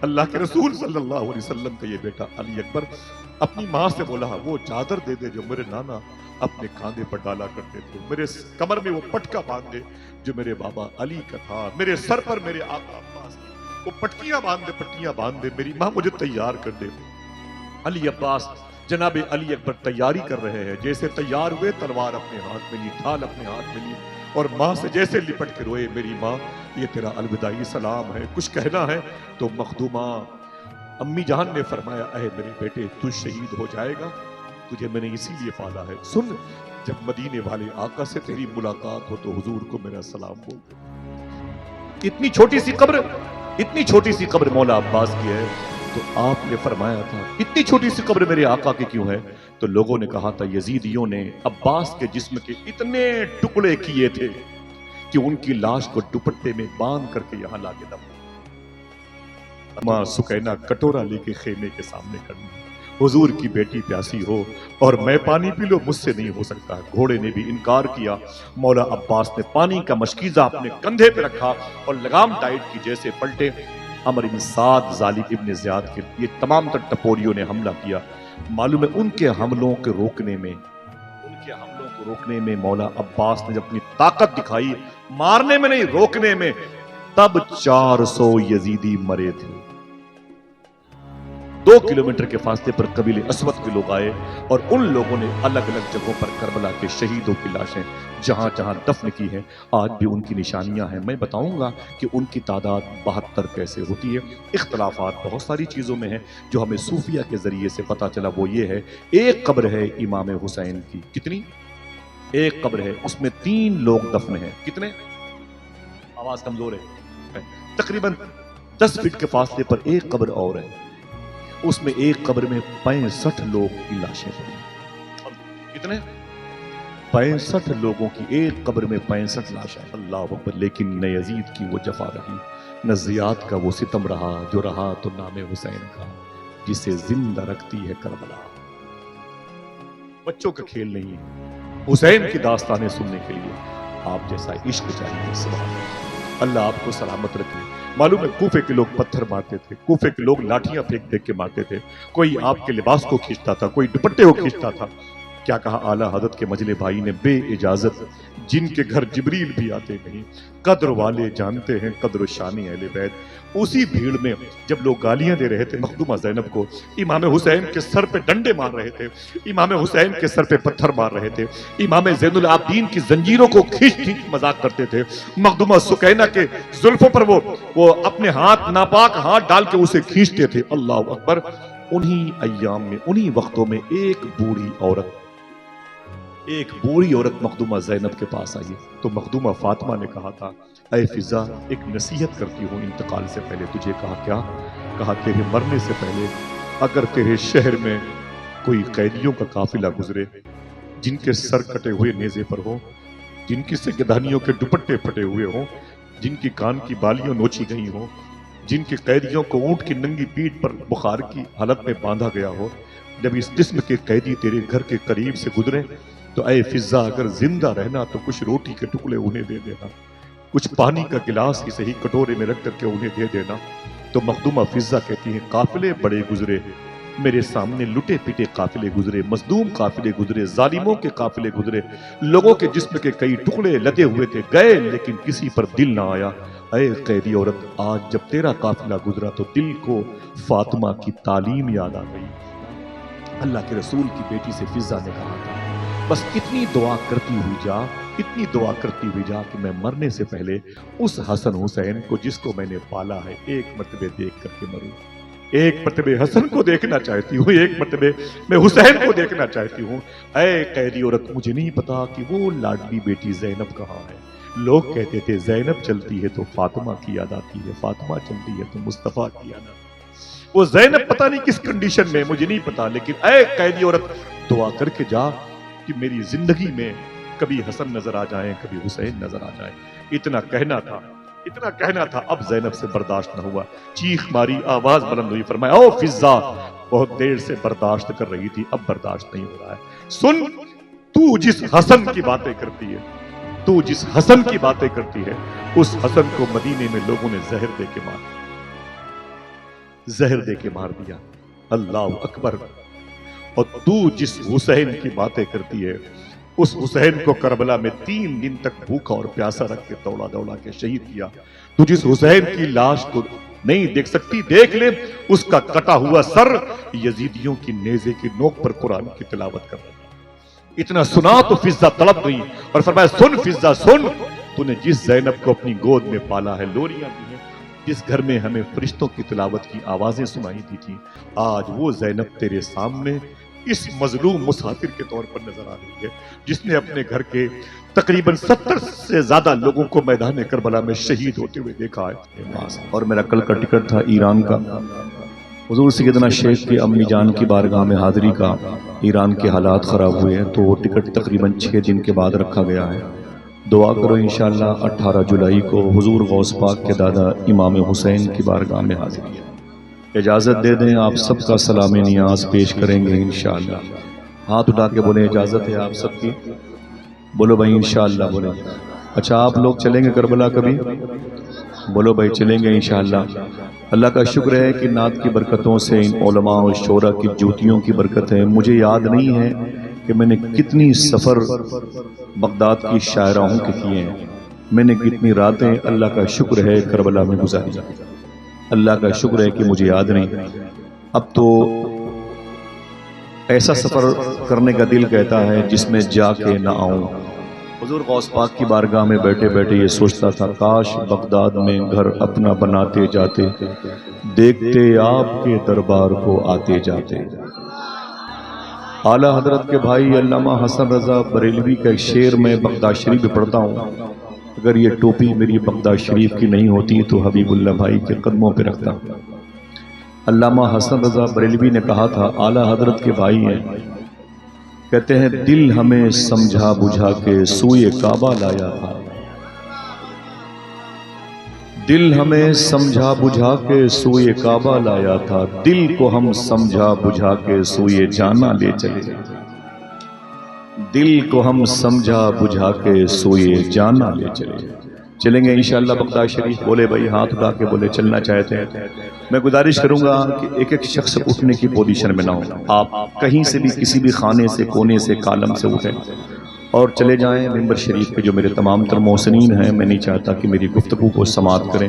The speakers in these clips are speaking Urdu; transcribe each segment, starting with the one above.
اللہ کے رسول صلی اللہ علیہ وسلم کا یہ بیٹا علی اکبر اپنی ماں سے بولا وہ چادر دے دے جو میرے نانا اپنے کاندھے پر ڈالا کرتے تھے، میرے کمر میں وہ پٹکا باندھ دے جو میرے بابا علی کا تھا، میرے سر پر میرے آقا عباس وہ پٹکیاں باندھ دے، میری ماں مجھے تیار کر دے۔ علی عباس جناب علی اکبر تیاری کر رہے ہیں، جیسے تیار ہوئے تلوار اپنے ہاتھ میں لی، ڈھال اپنے ہاتھ میں لی اور ماں سے جیسے لپٹ کے روئے، میری ماں یہ تیرا الوداعی سلام ہے، کچھ کہنا ہے؟ تو مخدومہ امی جان نے فرمایا اے میرے بیٹے تو شہید ہو جائے گا، تجھے میں نے اسی لیے پالا ہے، سن جب مدینے والے آقا سے تیری ملاقات ہو تو حضور کو میرا سلام بول دے۔ اتنی چھوٹی سی قبر مولا عباس کی ہے، تو آپ نے فرمایا تھا اتنی چھوٹی سی قبر میرے آقا کی کیوں ہے؟ تو لوگوں نے کہا تھا یزیدیوں نے عباس کے جسم کے اتنے ٹکڑے کیے تھے کہ ان کی لاش کو دوپٹے میں باندھ کر کے یہاں لا کے دفن۔ ماں سکینہ کٹورا لے کے خیمے کے سامنے کرنا، حضور کی بیٹی پیاسی ہو اور میں پانی پی لو، مجھ سے نہیں ہو سکتا۔ گھوڑے نے بھی انکار کیا، مولا عباس نے پانی کا مشکیزہ اپنے کندھے پہ رکھا اور لگام ٹائٹ کی، جیسے پلٹے عمر بن سعد ظالم ابن زیاد کے یہ تمام تر ٹپوریوں نے حملہ کیا۔ معلوم ہے ان کے حملوں کو روکنے میں مولا عباس نے جب اپنی طاقت دکھائی، مارنے میں نہیں روکنے میں، تب 400 یزیدی مرے تھے۔ 2 کلومیٹر کے فاصلے پر قبیلے اسود کے لوگ آئے اور ان لوگوں نے الگ الگ جگہوں پر کربلا کے شہیدوں کی لاشیں جہاں جہاں دفن کی ہیں، آج بھی ان کی نشانیاں ہیں۔ میں بتاؤں گا کہ ان کی تعداد 72 کیسے ہوتی ہے۔ اختلافات بہت ساری چیزوں میں ہیں جو ہمیں صوفیہ کے ذریعے سے پتہ چلا، وہ یہ ہے ایک قبر ہے امام حسین کی، کتنی؟ ایک قبر ہے، اس میں 3 لوگ دفن ہیں، کتنے؟ آواز کمزور ہے۔ تقریباً 10 فٹ کے فاصلے پر ایک قبر اور ہے، اس میں ایک قبر میں 65 لوگ کی لاشیں پڑی۔ کتنے؟ 65 لوگوں کی ایک قبر میں 65 لاشیں۔ اللہ اکبر۔ لیکن نہ یزید کی وہ جفا رہی، نہ زیاد کا وہ ستم رہا، جو رہا تو نام حسین کا، جسے زندہ رکھتی ہے کربلا۔ بچوں کا کھیل نہیں ہے، حسین کی داستانیں سننے کے لیے آپ جیسا عشق چاہیے۔ سبحان اللہ، اللہ آپ کو سلامت رکھے۔ معلوم ہے کوفے کے لوگ پتھر مارتے تھے، کوفے کے لوگ لاٹھیاں پھینک کے مارتے تھے، کوئی آپ کے لباس کو کھینچتا تھا، کوئی دوپٹے کو کھینچتا تھا۔ کیا کہا اعلیٰ حضرت کے مجلے بھائی نے، بے اجازت جن کے گھر جبریل بھی آتے نہیں، قدر والے جانتے ہیں قدر و شان اہل بیت۔ اسی بھیڑ میں جب لوگ گالیاں دے رہے تھے مخدومہ زینب کو، امام حسین کے سر پہ ڈنڈے مار رہے تھے، امام حسین کے سر پہ پتھر مار رہے تھے، امام زین العابدین کی زنجیروں کو کھینچ مذاق کرتے تھے، مخدومہ سکینہ کے زلفوں پر وہ اپنے ہاتھ ناپاک ہاتھ ڈال کے اسے کھینچتے تھے۔ اللہ اکبر۔ انہی ایام میں، انہی وقتوں میں ایک بوڑھی عورت مخدومہ زینب کے پاس آئی تو مخدومہ فاطمہ نے کہا تھا اے فضا، ایک نصیحت کرتی ہوں انتقال سے پہلے تجھے۔ کہا کیا؟ کہا تیرے مرنے سے پہلے اگر تیرے شہر میں کوئی قیدیوں کا قافلہ گزرے جن کے سر کٹے ہوئے نیزے پر ہوں، جن کی سگدھانیوں کے دوپٹے پھٹے ہوئے ہوں، جن کی کان کی بالیاں نوچی گئی ہوں، جن کے قیدیوں کو اونٹ کی ننگی پیٹھ پر بخار کی حالت میں باندھا گیا ہو، جب اس قسم کے قیدی تیرے گھر کے قریب سے گزرے تو اے فضا اگر زندہ رہنا تو کچھ روٹی کے ٹکڑے انہیں دے دینا، کچھ پانی کا گلاس ہی صحیح کٹورے میں رکھ کر کے انہیں دے دینا۔ تو مخدومہ فضا کہتی ہیں قافلے بڑے گزرے میرے سامنے، لٹے پیٹے قافلے گزرے، مظلوم قافلے گزرے، ظالموں کے قافلے گزرے، لوگوں کے جسم کے کئی ٹکڑے لدے ہوئے تھے، گئے لیکن کسی پر دل نہ آیا۔ اے قیدی عورت، آج جب تیرا قافلہ گزرا تو دل کو فاطمہ کی تعلیم یاد آ گئی۔ اللہ کے رسول کی بیٹی سے فضا نے کہا تھا بس اتنی دعا کرتی ہوئی جا کہ میں مرنے سے پہلے اس حسن حسین کو جس کو میں نے پالا ہے ایک مرتبہ دیکھ کر کے مروں۔ ایک مرتبہ حسن کو دیکھنا چاہتی ہوں، ایک مرتبہ میں حسین کو دیکھنا چاہتی ہوں۔ اے قیدی عورت، مجھے نہیں پتا کہ وہ لاڈلی بیٹی زینب کہاں ہے۔ لوگ کہتے تھے زینب چلتی ہے تو فاطمہ کی یاد آتی ہے، فاطمہ چلتی ہے تو مصطفیٰ کی یاد آتی ہے۔ وہ زینب پتہ نہیں کس کنڈیشن میں، مجھے نہیں پتا، لیکن اے قیدی عورت دعا کر کے جا کہ میری زندگی میں کبھی حسن نظر آ جائیں، کبھی حسین نظر آ جائیں۔ اتنا کہنا تھا، اب زینب سے برداشت نہ ہوا، چیخ ماری، آواز بلند ہوئی، فرمایا او فضا، بہت دیر سے برداشت کر رہی تھی، اب برداشت نہیں ہو رہا ہے۔ سن، تو جس حسن کی باتیں کرتی ہے، اس حسن کو مدینے میں لوگوں نے زہر دے کے مارا۔ زہر دے کے مار دیا۔ اللہ اکبر۔ اور تو جس حسین کی باتیں کرتی ہے، اس حسین کو کربلا میں 3 دن تک بھوکا اور پیاسا رکھ کے دوڑا دوڑا کے شہید کیا۔ تو جس حسین کی لاش کو نہیں دیکھ سکتی، دیکھ لے اس کا کٹا ہوا سر یزیدیوں کی نیزے کی نوک پر قرآن کی تلاوت کر رہا۔ اتنا سنا تو فضہ تڑپ گئی اور فرمایا سن فضہ سن، تو نے جس زینب کو اپنی گود میں پالا ہے، لوریاں دی ہیں، جس گھر میں ہمیں فرشتوں کی تلاوت کی آوازیں سنائی دی تھی، آج وہ زینب تیرے سامنے اس مظلوم مسافر کے طور پر نظر آ رہی ہے، جس نے اپنے گھر کے تقریباً 70 سے زیادہ لوگوں کو میدان کربلا میں شہید ہوتے ہوئے دیکھا ہے۔ اور میرا کل کا ٹکٹ تھا ایران کا، حضور سیدنا شیخ کی امی جان کی بارگاہ میں حاضری کا۔ ایران کے حالات خراب ہوئے ہیں تو وہ ٹکٹ تقریباً 6 دن کے بعد رکھا گیا ہے۔ دعا کرو انشاءاللہ 18 جولائی کو حضور غوث پاک کے دادا امام حسین کی بارگاہ میں حاضری ہے۔ اجازت دے دیں، آپ سب کا سلام نیاز پیش کریں گے انشاءاللہ۔ ہاتھ اٹھا کے بولیں اجازت ہے آپ سب کی؟ بولو بھائی انشاءاللہ بولو۔ اچھا آپ لوگ چلیں گے کربلا کبھی؟ بولو بھائی چلیں گے انشاءاللہ۔ اللہ کا شکر ہے کہ نعت کی برکتوں سے، ان علماء اور شورا کی جوتیوں کی برکت ہے۔ مجھے یاد نہیں ہے کہ میں نے کتنی سفر بغداد کی شاعراؤں کے کیے ہیں، میں نے کتنی راتیں اللہ کا شکر ہے کربلا میں گزاری۔ اللہ کا شکر ہے کہ مجھے یاد نہیں۔ اب تو ایسا سفر کرنے کا دل کہتا ہے جس میں جا کے نہ آؤں۔ حضور غوث پاک کی بارگاہ میں بیٹھے بیٹھے یہ سوچتا تھا، کاش بغداد میں گھر اپنا بناتے جاتے، دیکھتے آپ کے دربار کو آتے جاتے۔ اعلیٰ حضرت کے بھائی علامہ حسن رضا بریلوی کا ایک شعر میں بغداد شریف میں پڑھتا ہوں، اگر یہ ٹوپی میری بغداد شریف کی نہیں ہوتی تو حبیب اللہ بھائی کے قدموں پہ رکھتا۔ علامہ حسن رضا بریلوی نے کہا تھا، اعلیٰ حضرت کے بھائی ہیں، کہتے ہیں دل ہمیں سمجھا بجھا کے سوئے کعبہ لایا تھا، دل ہمیں سمجھا بجھا کے سوئے کعبہ لایا تھا، دل کو ہم سمجھا بجھا کے سوئے جانا لے چلے، دل کو ہم سمجھا بجھا کے سوئے جانا لے چلے۔ چلیں گے انشاءاللہ بغداد شریف؟ بولے بھائی ہاتھ اٹھا کے بولے چلنا چاہتے ہیں۔ میں گزارش کروں گا کہ ایک ایک شخص اٹھنے کی پوزیشن میں نہ ہو، آپ کہیں سے بھی کسی بھی خانے سے کونے سے کالم سے اٹھیں اور چلے جائیں ممبر شریف کے۔ جو میرے تمام تر محسنین ہیں، میں نہیں چاہتا کہ میری گفتگو کو سماعت کریں۔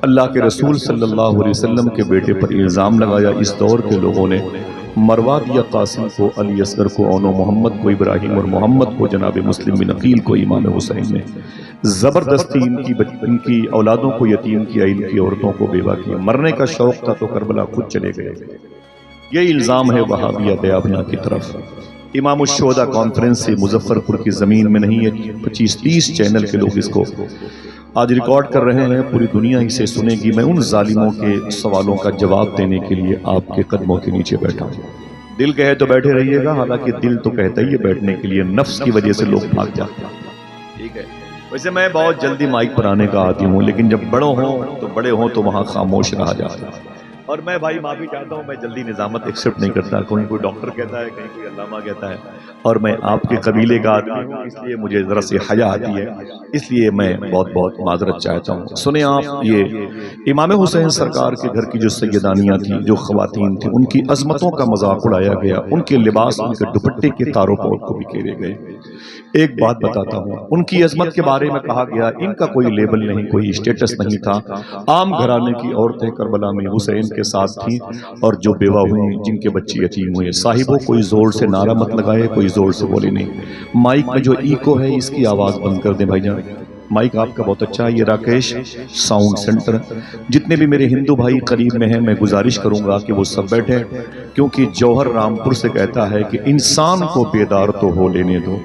اللہ کے رسول صلی اللہ علیہ وسلم کے بیٹے پر الزام لگایا اس دور کے لوگوں نے، مروا دیا قاسم کو، علی اصغر کو، اونو محمد کو، ابراہیم اور محمد کو، جناب مسلم بن عقیل کو، امام حسین نے زبردستی ان کی اولادوں کو یتیم کیا، ان کی عورتوں کو بیوہ کیا۔ مرنے کا شوق تھا تو کربلا خود چلے گئے۔ یہ الزام ہے وہابیہ دیابنا کی طرف۔ امام الشہداء کانفرنس سے مظفر پور کی زمین میں نہیں ہے، 25-30 چینل کے لوگ اس کو آج ریکارڈ کر رہے ہیں، پوری دنیا اسے سنے گی۔ میں ان ظالموں کے سوالوں کا جواب دینے کے لیے آپ کے قدموں کے نیچے بیٹھا ہوں۔ دل کہے تو بیٹھے رہیے گا، حالانکہ دل تو کہتا ہی ہے بیٹھنے کے لیے، نفس کی وجہ سے لوگ بھاگ جاتے ہیں۔ ٹھیک ہے، ویسے میں بہت جلدی مائک پر آنے کا عادی ہوں، لیکن جب بڑے ہوں تو وہاں خاموش رہا جاتا ہے۔ اور میں بھائی معافی چاہتا ہوں، میں جلدی نظامت ایکسپٹ نہیں کرتا، کوئی ڈاکٹر کہتا ہے، کہیں کوئی علامہ کہتا ہے، اور میں آپ کے قبیلے کا آدمی ہوں، اس لیے مجھے ذرا سی حیا آتی ہے، اس لیے میں بہت بہت معذرت چاہتا ہوں۔ سنیں آپ، یہ امام حسین سرکار کے گھر کی جو سیدانیاں تھیں، جو خواتین تھیں، ان کی عظمتوں کا مذاق اڑایا گیا، ان کے لباس، ان کے دوپٹے کے تاروں پور کو بھی گھیرے گئے۔ ایک بات بتاتا ہوں، ان کی عظمت کے بارے میں کہا گیا ان کا کوئی لیبل نہیں، کوئی اسٹیٹس نہیں تھا، عام گھرانے کی عورتیں کربلا میں حسین کے ساتھ تھیں، اور جو بیوہ ہوئیں، جن کے بچے یتیم ہوئے۔ صاحبوں کوئی زور سے نعرہ مت لگائے، کوئی زور سے بولے نہیں۔ مائک میں جو ایکو ہے اس کی آواز بند کر دیں بھائی جان، مائک آپ کا بہت اچھا ہے۔ یہ راکیش ساؤنڈ سینٹر، جتنے بھی میرے ہندو بھائی قریب میں ہیں، میں گزارش کروں گا کہ وہ سب بیٹھے، کیونکہ جوہر رامپور سے کہتا ہے کہ انسان کو بیدار تو ہو لینے دو،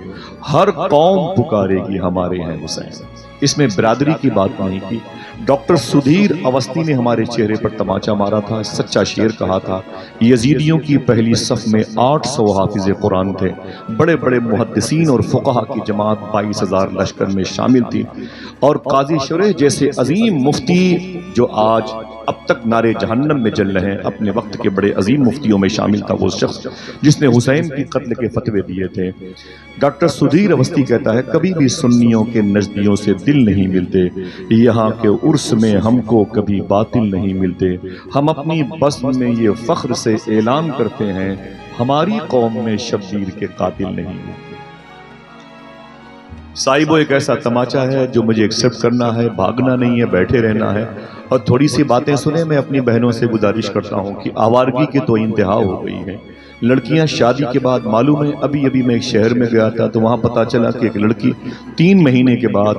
ہر قوم پکارے گی ہمارے ہیں حسین۔ اس میں برادری کی بات نہیں کی۔ ڈاکٹر سدھیر اوستی نے ہمارے چہرے پر تماچا مارا تھا، سچا شعر کہا تھا۔ یزیدیوں کی پہلی صف میں 800 حافظ قرآن تھے، بڑے بڑے محدثین اور فقہا کی جماعت 22,000 لشکر میں شامل تھی، اور قاضی شریح جیسے عظیم مفتی جو آج اب تک نارے جہنم میں جل رہے ہیں۔ اپنے وقت کے بڑے عظیم مفتیوں میں شامل تھا وہ شخص جس نے حسین کی قتل کے فتوے دیے تھے۔ ڈاکٹر سدھیر اوستی کہتا ہے کبھی بھی سنیوں کے نزدیوں سے دل نہیں ملتے، یہاں کے عرس میں ہم کو کبھی باطل نہیں ملتے، ہم اپنی بزم میں یہ فخر سے اعلان کرتے ہیں ہماری قوم میں شبیر کے قاتل نہیں ملتے۔ صاحب ایک ایسا تماچا ہے جو مجھے ایکسپٹ کرنا ہے، بھاگنا نہیں ہے، بیٹھے رہنا ہے اور تھوڑی سی باتیں سنیں۔ میں اپنی بہنوں سے گزارش کرتا ہوں کہ آوارگی کی تو انتہا ہو گئی ہے۔ لڑکیاں شادی کے بعد، معلوم ہے ابھی میں ایک شہر میں گیا تھا تو وہاں پتا چلا کہ ایک لڑکی 3 مہینے کے بعد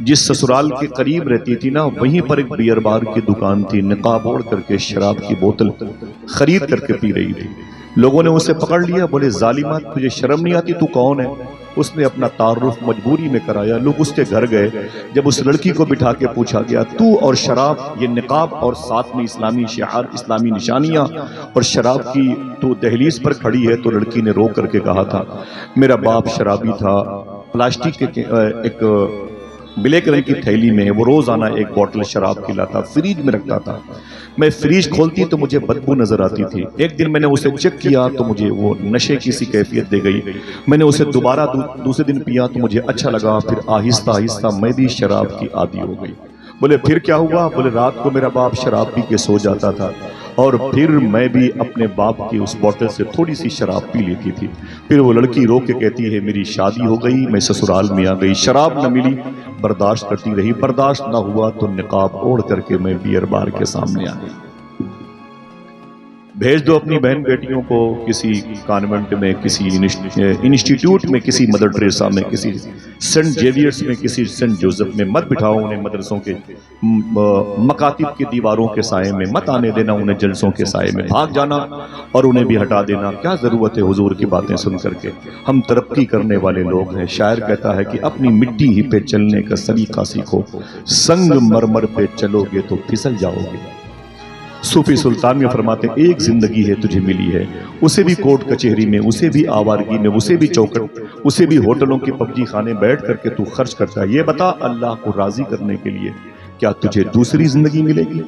جس سسرال کے قریب رہتی تھی نا، وہیں پر ایک بیئر بار کی دکان تھی، نقاب اوڑھ کر کے شراب کی بوتل خرید کر کے پی رہی تھی۔ لوگوں نے اسے پکڑ لیا، بولے ظالمہ تجھے شرم نہیں آتی، تو کون ہے؟ اس نے اپنا تعارف مجبوری میں کرایا۔ لوگ اس کے گھر گئے، جب اس لڑکی کو بٹھا کے پوچھا گیا تو اور شراب، یہ نقاب اور ساتھ میں اسلامی شعار، اسلامی نشانیاں اور شراب کی تو دہلیز پر کھڑی ہے، تو لڑکی نے رو کر کے کہا تھا میرا باپ شرابی تھا، پلاسٹک کے ایک بلیک رنگ کی تھیلی میں وہ روزانہ ایک بوتل شراب پلاتا، فریج میں رکھتا تھا، میں فریج کھولتی تو مجھے بدبو نظر آتی تھی۔ ایک دن میں نے اسے چیک کیا تو مجھے وہ نشے کی سی کیفیت دے گئی، میں نے اسے دوبارہ دوسرے دن پیا تو مجھے اچھا لگا، پھر آہستہ آہستہ میں بھی شراب کی عادی ہو گئی۔ بولے پھر کیا ہوا؟ بولے رات کو میرا باپ شراب پی کے سو جاتا تھا اور پھر میں بھی اپنے باپ کی اس بوتل سے تھوڑی سی شراب پی لیتی تھی۔ پھر وہ لڑکی رو کے کہتی ہے میری شادی ہو گئی، میں سسرال میں آ گئی، شراب نہ ملی، برداشت کرتی رہی، برداشت نہ ہوا تو نقاب اوڑھ کر کے میں بیئر بار کے سامنے آ گئی۔ بھیج دو اپنی بہن بیٹیوں کو کسی کانوینٹ میں، کسی انسٹیٹیوٹ میں، کسی مدر ٹریسا میں، کسی سینٹ جیویئرز میں، کسی سینٹ جوزف میں مت بٹھاؤ انہیں، مدرسوں کے مکاتب کی دیواروں کے سائے میں مت آنے دینا، انہیں جلسوں کے سائے میں بھاگ جانا اور انہیں بھی ہٹا دینا۔ کیا ضرورت ہے حضور کی باتیں سن کر کے؟ ہم ترقی کرنے والے لوگ ہیں۔ شاعر کہتا ہے کہ اپنی مٹی ہی پہ چلنے کا سلیقہ سیکھو، سنگ مرمر پہ چلو گے تو پھسل جاؤ گے۔ صوفی سلطان میں فرماتے ہیں ایک زندگی ہے تجھے ملی ہے، اسے بھی کورٹ کچہری میں، اسے بھی آوارگی میں، اسے بھی چوکٹ، اسے بھی ہوٹلوں کے پبجی خانے بیٹھ کر کے تو خرچ کرتا ہے۔ یہ بتا اللہ کو راضی کرنے کے لیے کیا تجھے دوسری زندگی ملے گی؟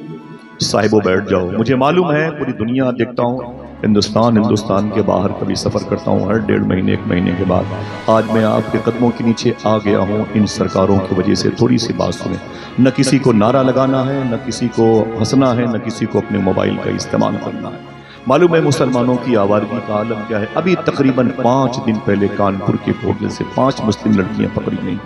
صاحبو بیٹھ جاؤ، مجھے معلوم ہے پوری دنیا دیکھتا ہوں، ہندوستان کے باہر کبھی سفر کرتا ہوں ہر 1.5 مہینے 1 مہینے کے بعد۔ آج میں آپ کے قدموں کے نیچے آ گیا ہوں ان سرکاروں کی وجہ سے۔ تھوڑی سی بات سنیں، نہ کسی کو نعرہ لگانا ہے، نہ کسی کو ہنسنا ہے، نہ کسی کو اپنے موبائل کا استعمال کرنا ہے۔ معلوم ہے مسلمانوں کی آوارگی کا عالم کیا ہے؟ ابھی تقریباً 5 دن پہلے کانپور کے ہوٹل سے 5 مسلم لڑکیاں پکڑی گئیں۔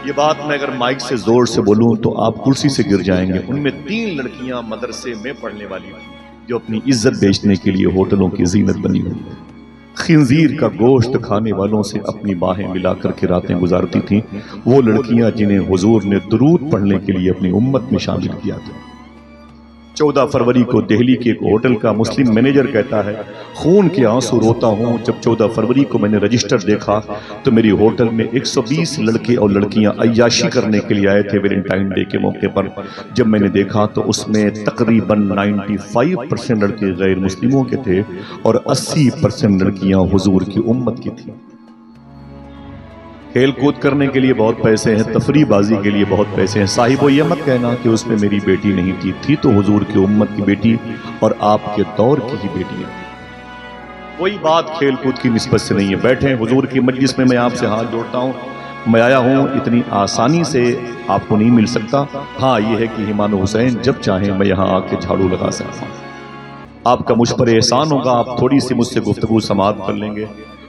یہ بات میں اگر مائک سے زور سے بولوں تو آپ کرسی سے گر جائیں گے۔ ان میں 3 لڑکیاں مدرسے میں پڑھنے والی تھیں جو اپنی عزت بیچنے کے لیے ہوٹلوں کی زینت بنی ہوئی تھی۔ خنزیر کا گوشت کھانے والوں سے اپنی باہیں ملا کر کے راتیں گزارتی تھیں وہ لڑکیاں جنہیں حضور نے درود پڑھنے کے لیے اپنی امت میں شامل کیا تھا۔ 14 فروری کو دہلی کے ایک ہوٹل کا مسلم مینیجر کہتا ہے خون کے آنسو روتا ہوں جب 14 فروری کو میں نے رجسٹر دیکھا تو میری ہوٹل میں 120 لڑکے اور لڑکیاں عیاشی کرنے کے لیے آئے تھے ویلنٹائن ڈے کے موقع پر۔ جب میں نے دیکھا تو اس میں تقریباً 95% لڑکے غیر مسلموں کے تھے اور 80% لڑکیاں حضور کی امت کی تھیں۔ کھیل کود کرنے کے لیے بہت پیسے ہیں، تفریح بازی کے لیے بہت پیسے ہیں۔ صاحبو یہ مت کہنا کہ اس میں میری بیٹی نہیں تھی تو حضور کی امت کی بیٹی اور آپ کے دور کی ہی بیٹی ہے۔ کوئی بات کھیل کود کی نسبت سے نہیں ہے۔ بیٹھیں حضور کی مجلس میں، میں آپ سے ہاتھ جوڑتا ہوں، میں آیا ہوں، اتنی آسانی سے آپ کو نہیں مل سکتا۔ ہاں یہ ہے کہ امام حسین جب چاہیں میں یہاں آ کے جھاڑو لگا سکتا ہوں۔ آپ کا مجھ پر احسان ہوگا، آپ تھوڑی سی مجھ سے گفتگو سماعت کر لیں گے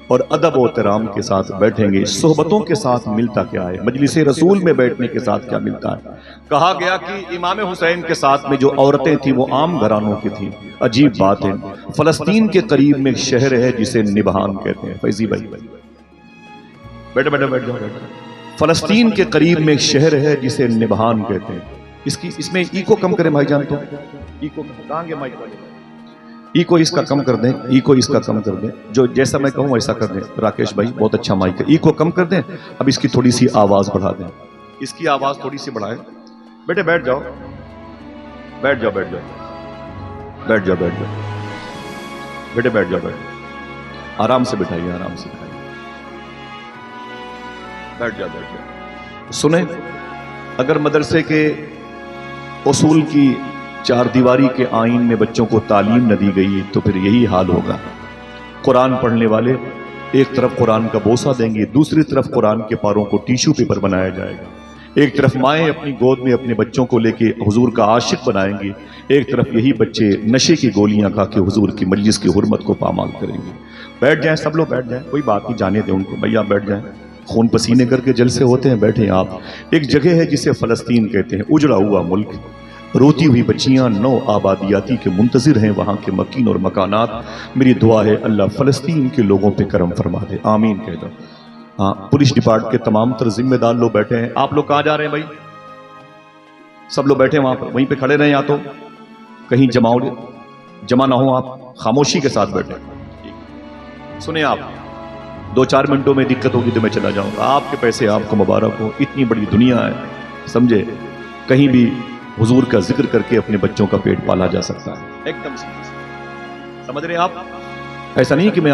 اور ادب و احترام کے ساتھ بیٹھیں گے۔ صحبتوں کے ساتھ ملتا کیا ہے؟ مجلس رسول میں بیٹھنے کے ساتھ کیا ملتا ہے؟ کہا گیا کہ امام حسین کے ساتھ میں جو عورتیں تھیں وہ عام گھرانوں کی تھیں۔ عجیب بات ہے، فلسطین کے قریب میں ایک شہر ہے جسے نبہان کہتے ہیں۔ فیضی بھائی بیٹھے بیٹھے بیٹھ جاؤ۔ فلسطین کے قریب میں ایک شہر ہے جسے نبہان کہتے ہیں۔ اس میں ایکو کم کریں بھائی جان، تو ایکو کہاں گے مائک والے؟ ایکو اس کا کم کر دیں، ایکو اس کا کم کر دیں، جو جیسا میں کہوں ویسا کر دیں۔ راکیش بھائی بہت اچھا مائک ہے، ایکو کم کر دیں۔ اب اس کی تھوڑی سی آواز بڑھا دیں، اس کی آواز تھوڑی سی بڑھائیں۔ بیٹے بیٹھ جاؤ بیٹھ جاؤ بیٹھ جاؤ بیٹھ جاؤ بیٹھ جاؤ بیٹے بیٹھ جاؤ بیٹھ، آرام سے بٹھائیے، آرام سے بٹھائیے، بیٹھ جاؤ بیٹھ جاؤ۔ سنیں، اگر مدرسے کے اصول کی چار دیواری کے آئین میں بچوں کو تعلیم نہ دی گئی تو پھر یہی حال ہوگا۔ قرآن پڑھنے والے ایک طرف قرآن کا بوسہ دیں گے، دوسری طرف قرآن کے پاروں کو ٹیشو پیپر بنایا جائے گا، ایک طرف مائیں اپنی گود میں اپنے بچوں کو لے کے حضور کا عاشق بنائیں گے، ایک طرف یہی بچے نشے کی گولیاں کھا کے حضور کی مجلس کی حرمت کو پامال کریں گے۔ بیٹھ جائیں، سب لوگ بیٹھ جائیں، کوئی بات نہیں، جانے دیں ان کو، بھیا بیٹھ جائیں، خون پسینے کر کے جلسے ہوتے ہیں، بیٹھیں آپ۔ ایک جگہ ہے جسے فلسطین کہتے ہیں، اجڑا ہوا ملک، روتی ہوئی بچیاں نو آبادیاتی کے منتظر ہیں، وہاں کے مکین اور مکانات۔ میری دعا ہے اللہ فلسطین کے لوگوں پہ کرم فرما دے، آمین کہہ دو۔ ہاں، پولیس ڈپارٹمنٹ کے تمام تر ذمہ دار لوگ بیٹھے ہیں۔ آپ لوگ کہاں جا رہے ہیں بھائی؟ سب لوگ بیٹھے وہاں پر، وہیں پہ کھڑے رہیں، یا تو کہیں جمع نہ ہو، آپ خاموشی کے ساتھ بیٹھے۔ سنیں آپ، 2-4 منٹوں میں دقت ہوگی تو میں چلا جاؤں گا، آپ کے پیسے آپ کو مبارک ہو، اتنی بڑی دنیا ہے، سمجھے، کہیں بھی حضور کا ذکر کر کے اپنے بچوں کا پیٹ پالا جا سکتا ہے، ایک دم سمجھ رہے ہیں آپ؟ ایسا نہیں کہ میں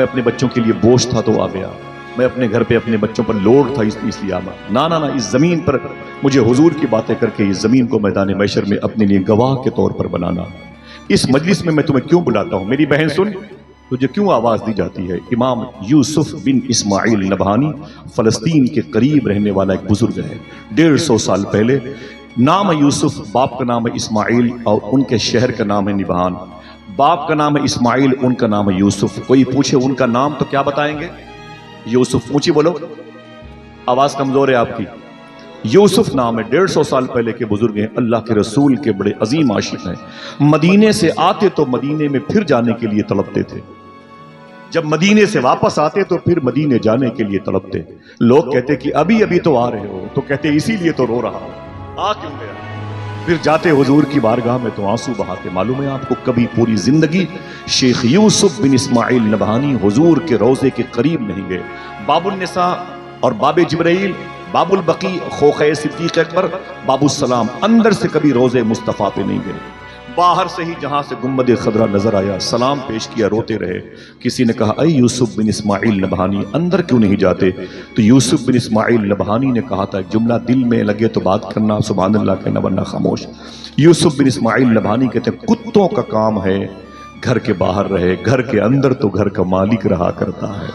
اپنے بچوں کے لیے بوجھ تھا تو آ گیا، میں اپنے گھر پہ اپنے بچوں پر لوڈ تھا اس لیے آما، نہ، اس زمین پر مجھے حضور کی باتیں کر کے اس زمین کو میدان محشر میں اپنے لیے گواہ کے طور پر بنانا۔ اس مجلس میں تمہیں کیوں بلاتا ہوں؟ میری بہن سن، تجھے کیوں آواز دی جاتی ہے؟ امام یوسف بن اسماعیل نبہانی فلسطین کے قریب رہنے والا ایک بزرگ ہے، 150 سال پہلے۔ نام یوسف، باپ کا نام ہے اسماعیل اور ان کے شہر کا نام ہے نبہان۔ باپ کا نام ہے اسماعیل، ان کا نام ہے یوسف۔ کوئی پوچھے ان کا نام تو کیا بتائیں گے؟ یوسف۔ اونچی بولو، آواز کمزور ہے آپ کی۔ یوسف نام ہے، 150 سال پہلے کے بزرگ ہیں، اللہ کے رسول کے بڑے عظیم عاشق ہیں۔ مدینے سے آتے تو مدینے میں پھر جانے کے لیے تڑپتے تھے، جب مدینے سے واپس آتے تو پھر مدینے جانے کے لیے تڑپتے۔ لوگ کہتے کہ ابھی تو آ رہے ہو، تو کہتے اسی لیے تو رو رہا ہوں، آ کیوں گیا؟ پھر جاتے حضور کی بارگاہ میں تو آنسو بہاتے۔ معلوم ہے آپ کو، کبھی پوری زندگی شیخ یوسف بن اسماعیل نبہانی حضور کے روضے کے قریب نہیں گئے۔ باب النساء اور باب جبرائیل، باب البقیع، خوخہ صدیق اکبر، باب السلام، اندر سے کبھی روضے مصطفیٰ پہ نہیں گئے۔ باہر سے ہی جہاں سے گنبد خضرا نظر آیا، سلام پیش کیا، روتے رہے۔ کسی نے کہا اے یوسف بن اسماعیل نبہانی، اندر کیوں نہیں جاتے؟ تو یوسف بن اسماعیل نبہانی نے کہا تھا، ایک جملہ دل میں لگے تو بات کرنا، سبحان اللہ کہنا، ورنہ خاموش۔ یوسف بن اسماعیل نبہانی کہتے ہیں کتوں کا کام ہے گھر کے باہر رہے، گھر کے اندر تو گھر کا مالک رہا کرتا ہے۔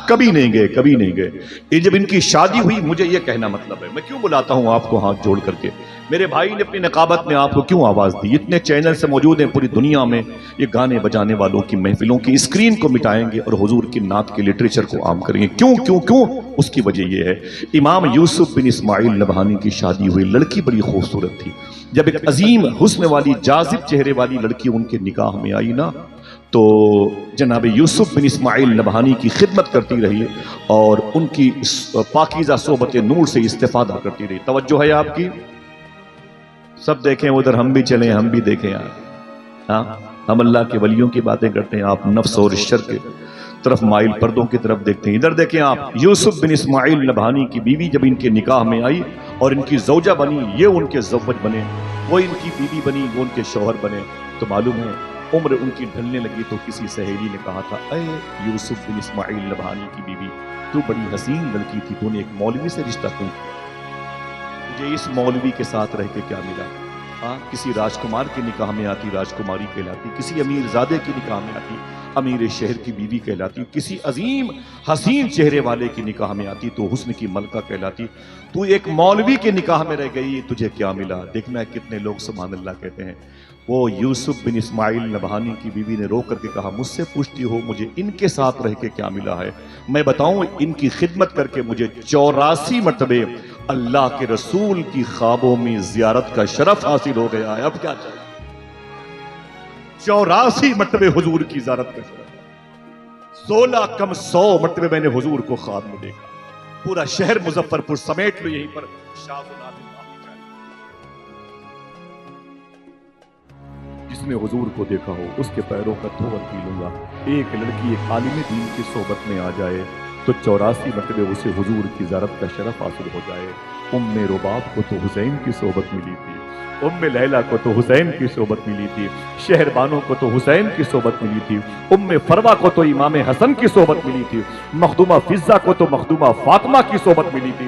کبھی نہیں گئے، کبھی نہیں گئے۔ یہ جب ان کی شادی ہوئی، مجھے یہ کہنا مطلب ہے، میں کیوں بلاتا ہوں آپ کو ہاتھ جوڑ کر کے؟ میرے بھائی نے اپنی نقابت میں آپ کو کیوں آواز دی؟ اتنے چینل سے موجود ہیں پوری دنیا میں، یہ گانے بجانے والوں کی محفلوں کی اسکرین کو مٹائیں گے اور حضور کی نعت کے لٹریچر کو عام کریں گے۔ کیوں؟ اس کی وجہ یہ ہے، امام یوسف بن اسماعیل نبہانی کی شادی ہوئی، لڑکی بڑی خوبصورت تھی۔ جب ایک عظیم حسن والی، جاذب چہرے والی لڑکی ان کے نکاح میں آئی نا، تو جناب یوسف بن اسماعیل نبہانی کی خدمت کرتی رہی اور ان کی پاکیزہ صحبت نور سے استفادہ کرتی رہی۔ توجہ ہے آپ کی؟ سب دیکھیں ادھر، ہم بھی چلیں، ہم بھی دیکھیں آپ۔ ہاں، ہم اللہ کے ولیوں کی باتیں کرتے ہیں، آپ نفس اور شر کے طرف مائل پردوں کی طرف دیکھتے ہیں۔ ادھر دیکھیں آپ، یوسف بن اسماعیل نبہانی کی بیوی جب ان کے نکاح میں آئی اور ان کی زوجہ بنی، یہ ان کے زوج بنے، وہ ان کی بیوی بنی، وہ ان کے شوہر بنے، تو معلوم ہے عمر ان کی ڈھلنے لگی تو کسی سہیلی نے کہا تھا اے یوسف بن اسماعیل نبہانی کی بیوی، تو بڑی حسین لڑکی تھی، تو نے ایک مولوی سے رشتہ کیوں کیا؟ مجھے اس مولوی کے ساتھ رہ کے کیا ملا؟ کسی راجکمار کے نکاح میں آتی راجکماری کہلاتی، کسی امیر زادے کی نکاح میں آتی امیر شہر کی بیوی کہلاتی، کسی عظیم حسین چہرے والے کی نکاح میں آتی تو حسن کی ملکہ کہلاتی۔ تو ایک مولوی کے نکاح میں رہ گئی، تجھے کیا ملا؟ دیکھنا ہے کتنے لوگ سبحان اللہ کہتے ہیں۔ وہ یوسف بن اسماعیل نبہانی کی بیوی نے رو کر کے کہا، مجھ سے پوچھتی ہو مجھے ان کے ساتھ رہ کے کیا ملا ہے؟ میں بتاؤں، ان کی خدمت کر کے مجھے 84 مرتبے اللہ کے رسول کی خوابوں میں زیارت کا شرف حاصل ہو گیا ہے۔ اب کیا چاہیے؟ 84 مرتبے حضور کی زیارت کا شرف، 16 کم 100 مرتبے میں نے حضور کو خواب میں دیکھا۔ پورا شہر مظفر پور سمیٹ لو، یہیں پر جس نے حضور کو دیکھا ہو اس کے پیروں کا دھول پی لوں گا۔ ایک لڑکی ایک عالم دین کی صحبت میں آ جائے تو 84 مرتبے اسے حضور کی زیارت کا شرف حاصل ہو جائے۔ ام رباب کو تو حسین کی صحبت ملی تھی، ام لیلہ کو تو حسین کی صحبت ملی تھی، شہر بانو کو تو حسین کی صحبت ملی تھی، ام فروا کو تو امام حسن کی صحبت ملی تھی، مخدومہ فضہ کو تو مخدومہ فاطمہ کی صحبت ملی تھی۔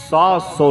700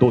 2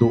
2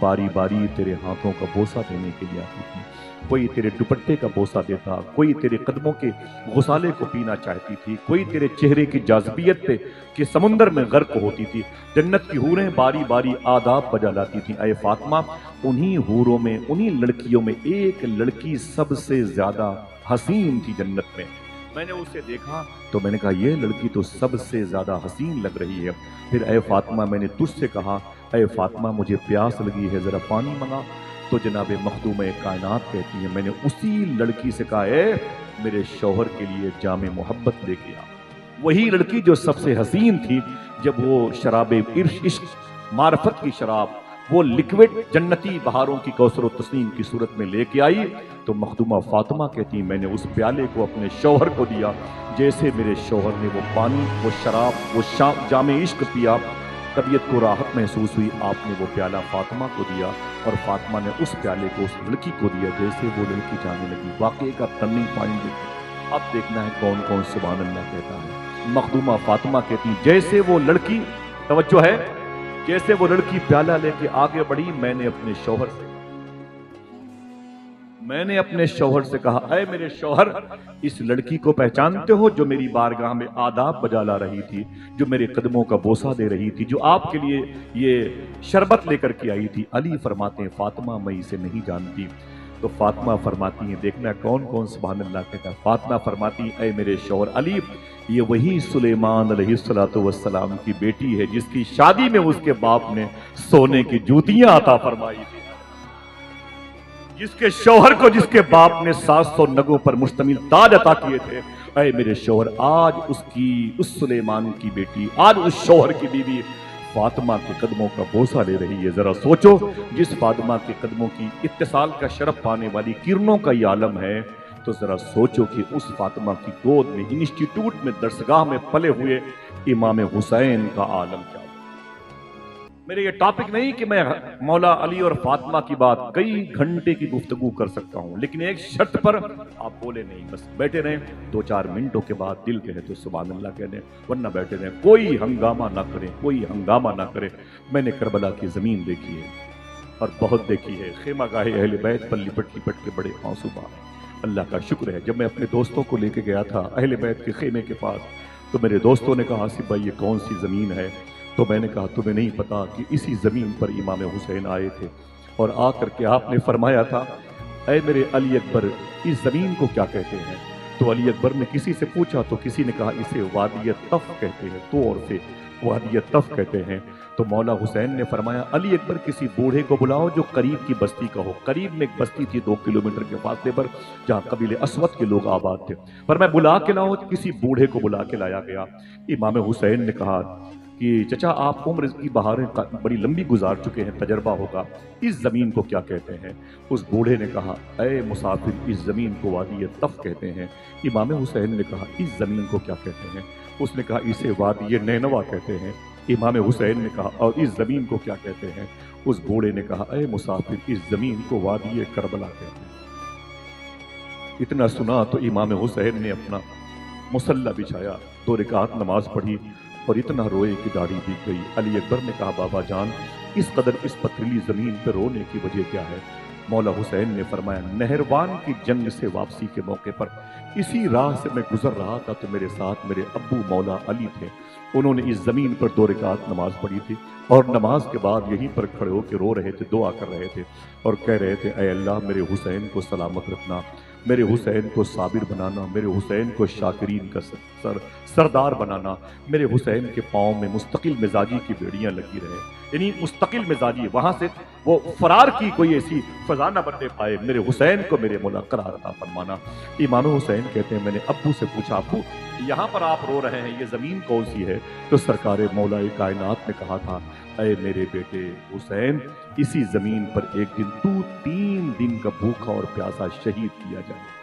باری باری تیرے ہاتھوں کا بوسہ دینے کے لیے آتی تھی، کوئی تیرے دوپٹے کا بوسہ دیتا، کوئی تیرے قدموں کے غسالے کو پینا چاہتی تھی، کوئی تیرے چہرے کی جاذبیت پہ کہ سمندر میں غرق ہوتی تھی۔ جنت کی حوریں باری باری آداب بجا لاتی تھیں۔ اے فاطمہ، انہی حوروں میں، انہی لڑکیوں میں ایک لڑکی سب سے زیادہ حسین تھی جنت میں۔ میں نے اسے دیکھا تو میں نے کہا یہ لڑکی تو سب سے زیادہ حسین لگ رہی ہے۔ پھر اے فاطمہ، میں نے تجھ سے کہا اے فاطمہ مجھے پیاس لگی ہے، ذرا پانی منگا۔ تو جناب مخدومہ کائنات کہتی ہے میں نے اسی لڑکی سے کہا اے میرے شوہر کے لیے جام محبت لے کے آ۔ وہی لڑکی جو سب سے حسین تھی، جب وہ شراب عشق، معرفت کی شراب، وہ لکوڈ جنتی بہاروں کی کوثر و تسنیم کی صورت میں لے کے آئی، تو مخدومہ فاطمہ کہتی میں نے اس پیالے کو اپنے شوہر کو دیا، جیسے میرے شوہر نے وہ پانی، وہ شراب، وہ جام عشق پیا، طبیعت کو راحت محسوس ہوئی، آپ نے وہ پیالہ فاطمہ کو دیا اور فاطمہ نے اس پیالے کو اس لڑکی کو دیا، جیسے وہ لڑکی جانے لگی۔ واقعے کا ٹرننگ پوائنٹ دیکھیں، اب دیکھنا ہے کون کون سبحان اللہ کہتا ہے۔ مخدومہ فاطمہ کہتی جیسے وہ لڑکی، توجہ ہے، جیسے وہ لڑکی پیالہ لے کے آگے بڑھی، میں نے اپنے شوہر سے کہا اے میرے شوہر، اس لڑکی کو پہچانتے ہو جو میری بارگاہ میں آداب بجا لا رہی تھی، جو میرے قدموں کا بوسہ دے رہی تھی، جو آپ کے لیے یہ شربت لے کر کے آئی تھی؟ علی فرماتے ہیں فاطمہ میں اسے نہیں جانتی۔ تو فاطمہ فرماتی ہیں، دیکھنا کون کون سبحان اللہ کہتا ہے، فاطمہ فرماتی ہیں اے میرے شوہر علی، یہ وہی سلیمان علیہ السلام کی بیٹی ہے جس کی شادی میں اس کے باپ نے سونے کی جوتیاں عطا فرمائی تھی، جس کے شوہر کو جس کے باپ نے 700 نگوں پر مشتمل تاج عطا کیے تھے۔ اے میرے شوہر، آج اس سلیمان کی بیٹی، آج اس شوہر کی بیوی فاطمہ کے قدموں کا بوسہ لے رہی ہے۔ ذرا سوچو، جس فاطمہ کے قدموں کی اتصال کا شرف پانے والی کرنوں کا یہ عالم ہے، تو ذرا سوچو کہ اس فاطمہ کی گود میں، انسٹیٹیوٹ میں، درسگاہ میں پلے ہوئے امام حسین کا عالم کیا۔ میرے یہ ٹاپک نہیں کہ میں مولا علی اور فاطمہ کی بات کئی گھنٹے کی گفتگو کر سکتا ہوں، لیکن ایک شرط پر آپ بولے نہیں، بس بیٹھے رہیں، 2-4 منٹوں کے بعد دل کہے تو سبحان اللہ کہہ دیں، ورنہ بیٹھے رہیں، کوئی ہنگامہ نہ کریں، کوئی ہنگامہ نہ کریں۔ میں نے کربلا کی زمین دیکھی ہے اور بہت دیکھی ہے، خیمہ گاہ اہل بیت پر لپٹ لپٹ کے بڑے آنسو بہائے۔ اللہ کا شکر ہے، جب میں اپنے دوستوں کو لے کے گیا تھا اہل بیت کے خیمے کے پاس، تو میرے دوستوں نے کہا آصف بھائی یہ کون سی زمین ہے؟ تو میں نے کہا تمہیں نہیں پتا کہ اسی زمین پر امام حسین آئے تھے، اور آ کر کے آپ نے فرمایا تھا اے میرے علی اکبر، اس زمین کو کیا کہتے ہیں؟ تو علی اکبر نے کسی سے پوچھا تو کسی نے کہا اسے وادی طف کہتے ہیں، تو اور سے وادی طف کہتے ہیں۔ تو مولا حسین نے فرمایا علی اکبر کسی بوڑھے کو بلاؤ جو قریب کی بستی کا ہو۔ قریب میں ایک بستی تھی 2 کلومیٹر کے فاصلے پر، جہاں قبیلے اسود کے لوگ آباد تھے، پر میں بلا کے لاؤ، کسی بوڑھے کو بلا کے لایا گیا۔ امام حسین نے کہا کہ چچا آپ عمر کی بہاریں بڑی لمبی گزار چکے ہیں، تجربہ ہوگا، اس زمین کو کیا کہتے ہیں؟ اس بوڑھے نے کہا اے مسافر، اس زمین کو وادی طف کہتے ہیں۔ امام حسین نے کہا اس زمین کو کیا کہتے ہیں؟ اس نے کہا اسے وادی نینوا کہتے ہیں۔ امام حسین نے کہا اور اس زمین کو کیا کہتے ہیں؟ اس بوڑھے نے کہا اے مسافر، اس زمین کو وادی کربلا کہتے ہیں۔ اتنا سنا تو امام حسین نے اپنا مصلی بچھایا، 2 رکعت نماز پڑھی اور اتنا روئے کہ داڑھی بھیگ گئی۔ علی اکبر نے کہا بابا جان، اس قدر اس پتھریلی زمین پہ رونے کی وجہ کیا ہے؟ مولا حسین نے فرمایا نہروان کی جنگ سے واپسی کے موقع پر اسی راہ سے میں گزر رہا تھا تو میرے ساتھ میرے ابو مولا علی تھے، انہوں نے اس زمین پر 2 رکعت نماز پڑھی تھی، اور نماز کے بعد یہیں پر کھڑے ہو کے رو رہے تھے، دعا کر رہے تھے اور کہہ رہے تھے اے اللہ میرے حسین کو سلامت رکھنا، میرے حسین کو صابر بنانا، میرے حسین کو شاکرین کا سردار بنانا، میرے حسین کے پاؤں میں مستقل مزاجی کی بیڑیاں لگی رہے، یعنی مستقل مزاجی، وہاں سے وہ فرار کی کوئی ایسی فضا نہ بننے پائے، میرے حسین کو میرے مولا قرار عطا فرمانا۔ امام حسین کہتے ہیں میں نے ابو سے پوچھا ابو یہاں پر آپ رو رہے ہیں یہ زمین کون سی ہے؟ تو سرکار مولا کائنات نے کہا تھا اے میرے بیٹے حسین، اسی زمین پر ایک دن تو 3 دن کا بھوکا اور پیاسا شہید کیا جائے،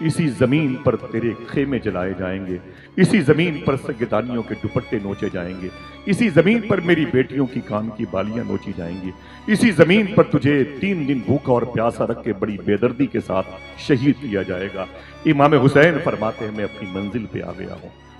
اسی زمین پر تیرے خیمے جلائے جائیں گے، اسی زمین پر سگدانیوں کے دوپٹے نوچے جائیں گے، اسی زمین پر میری بیٹیوں کی کان کی بالیاں نوچی جائیں گی، اسی زمین پر تجھے 3 دن بھوکا اور پیاسا رکھ کے بڑی بے دردی کے ساتھ شہید کیا جائے گا۔ امام حسین فرماتے ہیں میں اپنی منزل پہ آ گیا ہوں،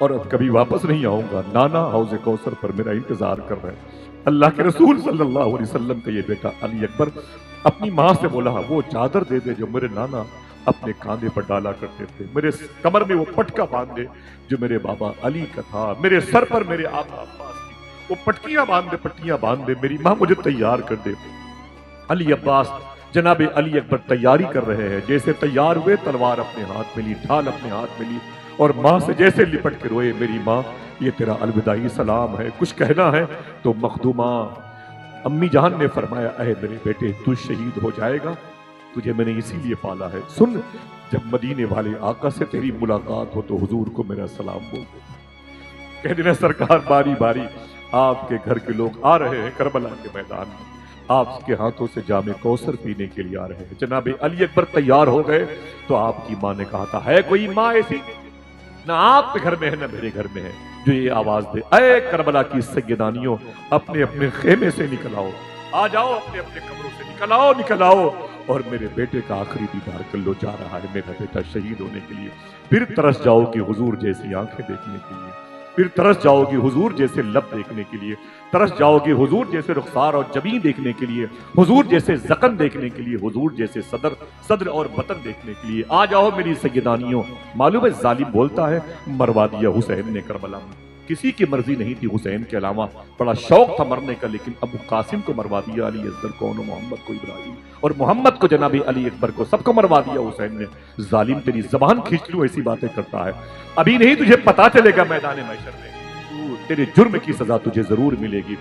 اور اب کبھی واپس نہیں آؤں گا. نانا حوض کوثر پر میرا انتظار کر رہے ہیں. اللہ کے رسول صلی اللہ علیہ وسلم کا یہ بیٹا علی اکبر اپنی ماں سے بولا وہ چادر دے دے جو میرے نانا اپنے کاندھے پر ڈالا کرتے تھے, میرے کمر میں وہ پٹکا باندھ دے جو میرے بابا علی کا تھا, میرے سر پر میرے آقا عباس کی وہ پٹکیاں باندھ دے, میری ماں مجھے تیار کر دے. علی عباس جناب علی اکبر تیاری کر رہے ہیں, جیسے تیار ہوئے تلوار اپنے ہاتھ میں لی, ڈھال اپنے ہاتھ میں لی اور ماں سے جیسے لپٹ کے روئے, میری ماں یہ تیرا الوداعی سلام ہے, کچھ کہنا ہے؟ تو مخدومہ امی جان نے فرمایا اے میرے بیٹے تو شہید ہو جائے گا, تجھے میں نے اسی لیے پالا ہے. سن, جب مدینے والے آقا سے تیری ملاقات ہو تو حضور کو میرا سلام بول دے, کہہ دینا سرکار باری باری آپ کے گھر کے لوگ آ رہے ہیں کربلا کے میدان میں, آپ کے ہاتھوں سے جام کوثر پینے کے لیے آ رہے ہیں. جناب علی اکبر تیار ہو گئے تو آپ کی ماں نے کہا تھا ہے کوئی ماں ایسی نہ آپ کے گھر میں ہے نہ میرے گھر میں ہے جو یہ آواز دے اے کربلا کی سیدانیوں اپنے اپنے خیمے سے نکل آؤ, آ جاؤ اپنے اپنے کمروں سے نکل آؤ اور میرے بیٹے کا آخری دیدار کر لو, جا رہا ہے میرا بیٹا شہید ہونے کے لیے. پھر ترس جاؤ کہ حضور جیسی آنکھیں دیکھنے کے لیے, پھر ترس جاؤ گی حضور جیسے لب دیکھنے کے لیے, ترس جاؤ گی حضور جیسے رخسار اور جبین دیکھنے کے لیے, حضور جیسے زخم دیکھنے کے لیے, حضور جیسے صدر اور بطن دیکھنے کے لیے. آ جاؤ میری سیدانیوں. معلوم ہے ظالم بولتا ہے مروا دیا حسین نے کربلا میں, کسی کی مرضی نہیں تھی حسین کے علاوہ, بڑا شوق تھا مرنے کا, لیکن ابو قاسم کو مروا دیا علی اصغر کو, محمد کو ابراہیم اور محمد کو جناب علی اکبر کو, سب کو مروا دیا حسین نے. ظالم تیری زبان کھینچ لوں ایسی باتیں کرتا ہے, ابھی نہیں تجھے پتا چلے گا میدان محشر میں, تیرے جرم کی سزا تجھے ضرور ملے گی.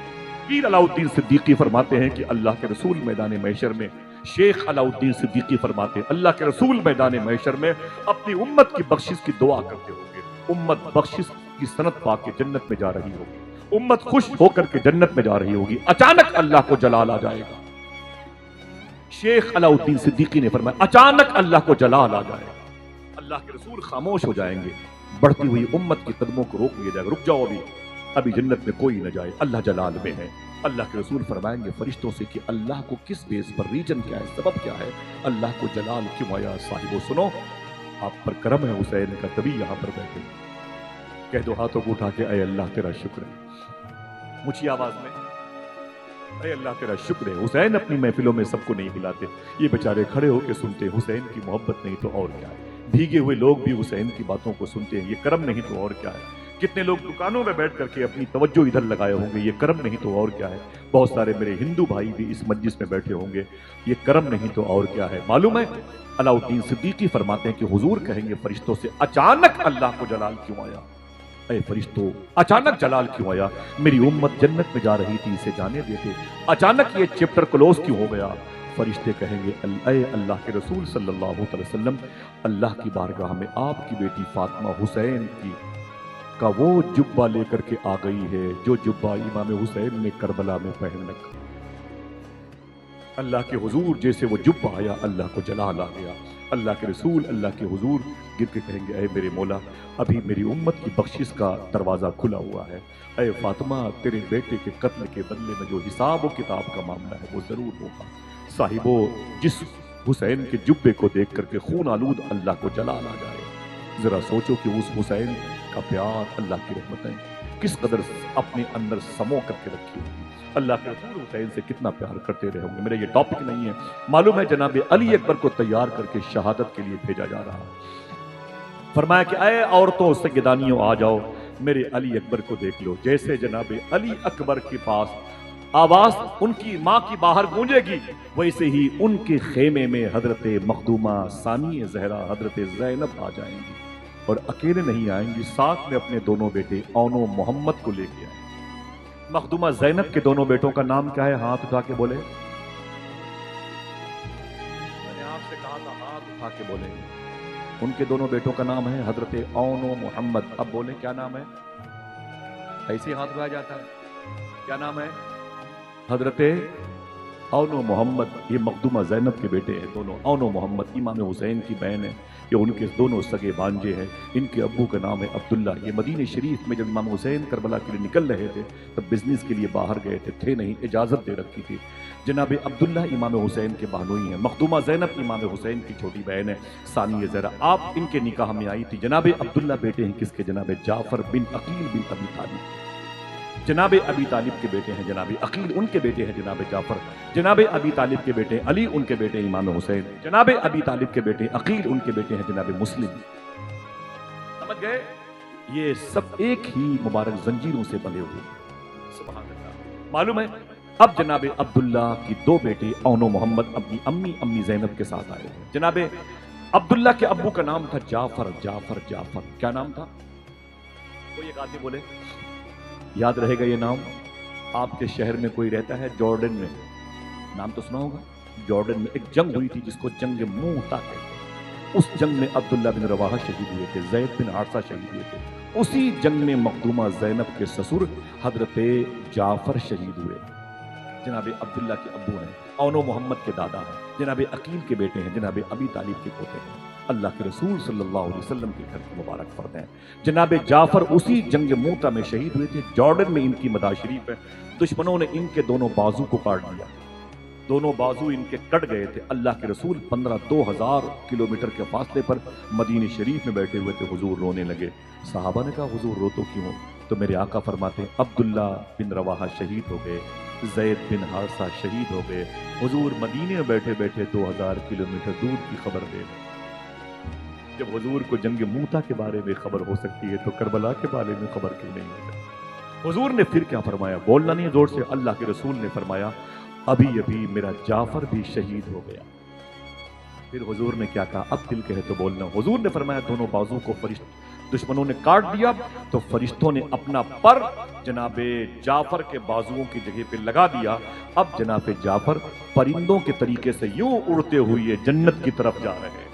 پیر علاؤالدین صدیقی فرماتے ہیں کہ اللہ کے رسول میدان محشر میں, شیخ علاؤالدین صدیقی فرماتے ہیں اللہ کے رسول میدان محشر میں اپنی امت کی بخشش کی دعا کرتے ہوں گے. امت بخشش کی سند پا کے جنت میں جا رہی ہوگی, امت خوش ہو کر کے جنت میں جا رہی ہوگی, اچانک اللہ کو جلال آ جائے گا. شیخ علاؤالدین صدیقی نے فرمایا اچانک اللہ کو جلال آ جائے گا, اللہ کے رسول خاموش ہو جائیں گے, بڑھتی ہوئی امت کے قدموں کو روک لیا جائے گا, رک جاؤ ابھی جنت میں کوئی نہ جائے, اللہ جلال میں ہے. اللہ کے رسول فرمائیں گے فرشتوں سے کہ اللہ کو کس بیس پر, ریجن کیا ہے, سبب کیا ہے, اللہ کو جلال کیوں آیا؟ صاحبو سنو, آپ پر کرم ہے حسین کا, تبھی یہاں پر بیٹھے. کہہ دو ہاتھوں کو اٹھا کے اے اللہ تیرا شکر ہے, اونچی آواز میں اے اللہ تیرا شکر ہے. حسین اپنی محفلوں میں سب کو نہیں بلاتے, یہ بیچارے کھڑے ہو کے سنتے, حسین کی محبت نہیں تو اور کیا ہے. بھیگے ہوئے لوگ بھی حسین کی باتوں کو سنتے ہیں, یہ کرم نہیں تو اور کیا ہے. کتنے لوگ دکانوں میں بیٹھ کر کے اپنی توجہ ادھر لگائے ہوں گے, یہ کرم نہیں تو اور کیا ہے. بہت سارے میرے ہندو بھائی بھی اس مجلس میں بیٹھے ہوں گے, یہ کرم نہیں تو اور کیا ہے. معلوم ہے علاؤالدین صدیقی فرماتے ہیں کہ حضور کہیں گے فرشتوں سے اچانک اللہ کو جلال کیوں آیا؟ اے فرشتوں اچانک جلال کیوں آیا؟ میری امت جنت میں جا رہی تھی, اسے جانے دیتے, اچانک یہ چیپٹر کلوز کیوں ہو گیا؟ فرشتے کہیں گے اے اللہ کے رسول صلی اللہ علیہ وسلم, اللہ کی بارگاہ میں آپ کی بیٹی فاطمہ حسین کی کا وہ جبہ لے کر کے آ گئی ہے جو جبہ امام حسین نے کربلا میں پہن رکھا. اللہ کے حضور جیسے وہ جبہ آیا, اللہ کو جلال آ گیا. اللہ کے رسول اللہ کے حضور گر کے کہیں گے اے میرے مولا, ابھی میری امت کی بخشش کا دروازہ کھلا ہوا ہے. اے فاطمہ, تیرے بیٹے کے قتل کے بدلے میں جو حساب و کتاب کا معاملہ ہے وہ ضرور ہوگا. صاحبو, جس حسین کے جبے کو دیکھ کر کے خون آلود اللہ کو جلال آ جائے, ذرا سوچو کہ اس حسین کا پیار, اللہ کی رحمتیں کس قدر اپنے اندر سمو کر کے رکھی ہوگی. اللہ کے رسول حسین سے کتنا پیار کرتے رہے ہوں گے. میرا یہ ٹاپک نہیں ہے, معلوم ہے جناب علی اکبر کو تیار کر کے شہادت کے لیے بھیجا جا رہا. فرمایا کہ اے عورتوں سیدانیوں آ جاؤ, میرے علی اکبر کو دیکھ لو. جیسے جناب علی اکبر کے پاس آواز ان کی ماں کی باہر گونجے گی, ویسے ہی ان کے خیمے میں حضرت مخدومہ ثانی زہرا حضرت زینب آ جائیں گی, اور اکیلے نہیں آئیں گی, ساتھ میں اپنے دونوں بیٹے اون و محمد کو لے کے آئیں. مخدومہ زینب کے دونوں بیٹوں کا نام کیا ہے؟ ہاتھ اٹھا کے بولے. میں نے آپ سے کہا تھا ہاتھ اٹھا کے بولے. ان کے دونوں بیٹوں کا نام ہے حضرت اون و محمد. اب بولے کیا نام ہے؟ ایسے ہاتھ اٹھایا جاتا ہے, کیا نام ہے؟ حضرت اون و محمد. یہ مخدومہ زینب کے بیٹے ہیں دونوں, اون و محمد امام حسین کی بہن ہے. یہ ان کے دونوں سگے بانجے ہیں، ان کے ابو کا نام ہے عبداللہ۔ یہ مدینہ شریف میں جب امام حسین کربلا کے لیے نکل رہے تھے تب بزنس کے لیے باہر گئے تھے نہیں، اجازت دے رکھی تھی۔ جناب عبداللہ امام حسین کے بہنوئی ہیں، مخدومہ زینب امام حسین کی چھوٹی بہن ہے، ثانیہ زہرا، آپ ان کے نکاح میں آئی تھی۔ جناب عبداللہ بیٹے ہیں کس کے؟ جناب جعفر بن عقیل بن ابی طالب۔ جناب ابی طالب کے بیٹے ہیں جناب عقیل، ان کے بیٹے ہیں جناب جعفر۔ جناب ابی طالب کے بیٹے علی، ان کے بیٹے امام حسین۔ جناب ابی طالب کے بیٹے عقیل، ان کے بیٹے ہیں جناب مسلم۔ سمجھ گئے؟ یہ سب ایک ہی مبارک زنجیروں سے بندھے ہوئے ہیں۔ سبحان اللہ۔ معلوم ہے اب جناب عبداللہ کی دو بیٹے اون و محمد اپنی امی زینب کے ساتھ آئے ہیں۔ جناب عبداللہ کے ابو کا نام تھا جعفر۔ کیا نام تھا؟ کوئی ایک آدمی بولے، یاد رہے گا یہ نام؟ آپ کے شہر میں کوئی رہتا ہے جارڈن میں، نام تو سنا ہوگا۔ جارڈن میں ایک جنگ ہوئی تھی جس کو جنگ موتا کہتے ہیں۔ اس جنگ میں عبداللہ بن رواحہ شہید ہوئے تھے، زید بن حارثہ شہید ہوئے تھے۔ اسی جنگ میں مخدومہ زینب کے سسر حضرت جعفر شہید ہوئے۔ جناب عبداللہ کے ابو ہیں، اون و محمد کے دادا ہیں، جناب عقیل کے بیٹے ہیں، جناب ابی طالب کے پوتے ہیں، اللہ کے رسول صلی اللہ علیہ وسلم کے گھر کے مبارک فرد ہیں۔ جناب جعفر اسی جنگ موتا میں شہید ہوئے تھے، جارڈن میں ان کی مدار شریف ہے۔ دشمنوں نے ان کے دونوں بازو کو کاٹ دیا، دونوں بازو ان کے کٹ گئے تھے۔ اللہ کے رسول 15,000 کلومیٹر کے فاصلے پر مدینہ شریف میں بیٹھے ہوئے تھے، حضور رونے لگے۔ صحابہ نے کہا حضور رو تو کیوں؟ تو میرے آقا فرماتے ہیں عبداللہ بن رواحہ شہید ہو گئے، زید بن حارثہ شہید ہو گئے، حضور مدینے میں بیٹھے بیٹھے 2000 کلومیٹر دور کی خبر دے گئے۔ جب حضور کو جنگ موتا کے بارے میں خبر ہو سکتی ہے تو کربلا کے بارے میں خبر کیوں نہیں ہو سکتی؟ حضور نے پھر کیا فرمایا؟ بولنا نہیں زور سے۔ اللہ کے رسول نے فرمایا ابھی میرا جعفر بھی شہید ہو گیا۔ پھر حضور نے کیا کہا؟ اب دل کہے تو بولنا۔ حضور نے فرمایا دونوں بازو کو دشمنوں نے کاٹ دیا تو فرشتوں نے اپنا پر جناب جعفر کے بازوؤں کی جگہ پہ لگا دیا۔ اب جناب جعفر پرندوں کے طریقے سے یوں اڑتے ہوئے جنت کی طرف جا رہے ہیں۔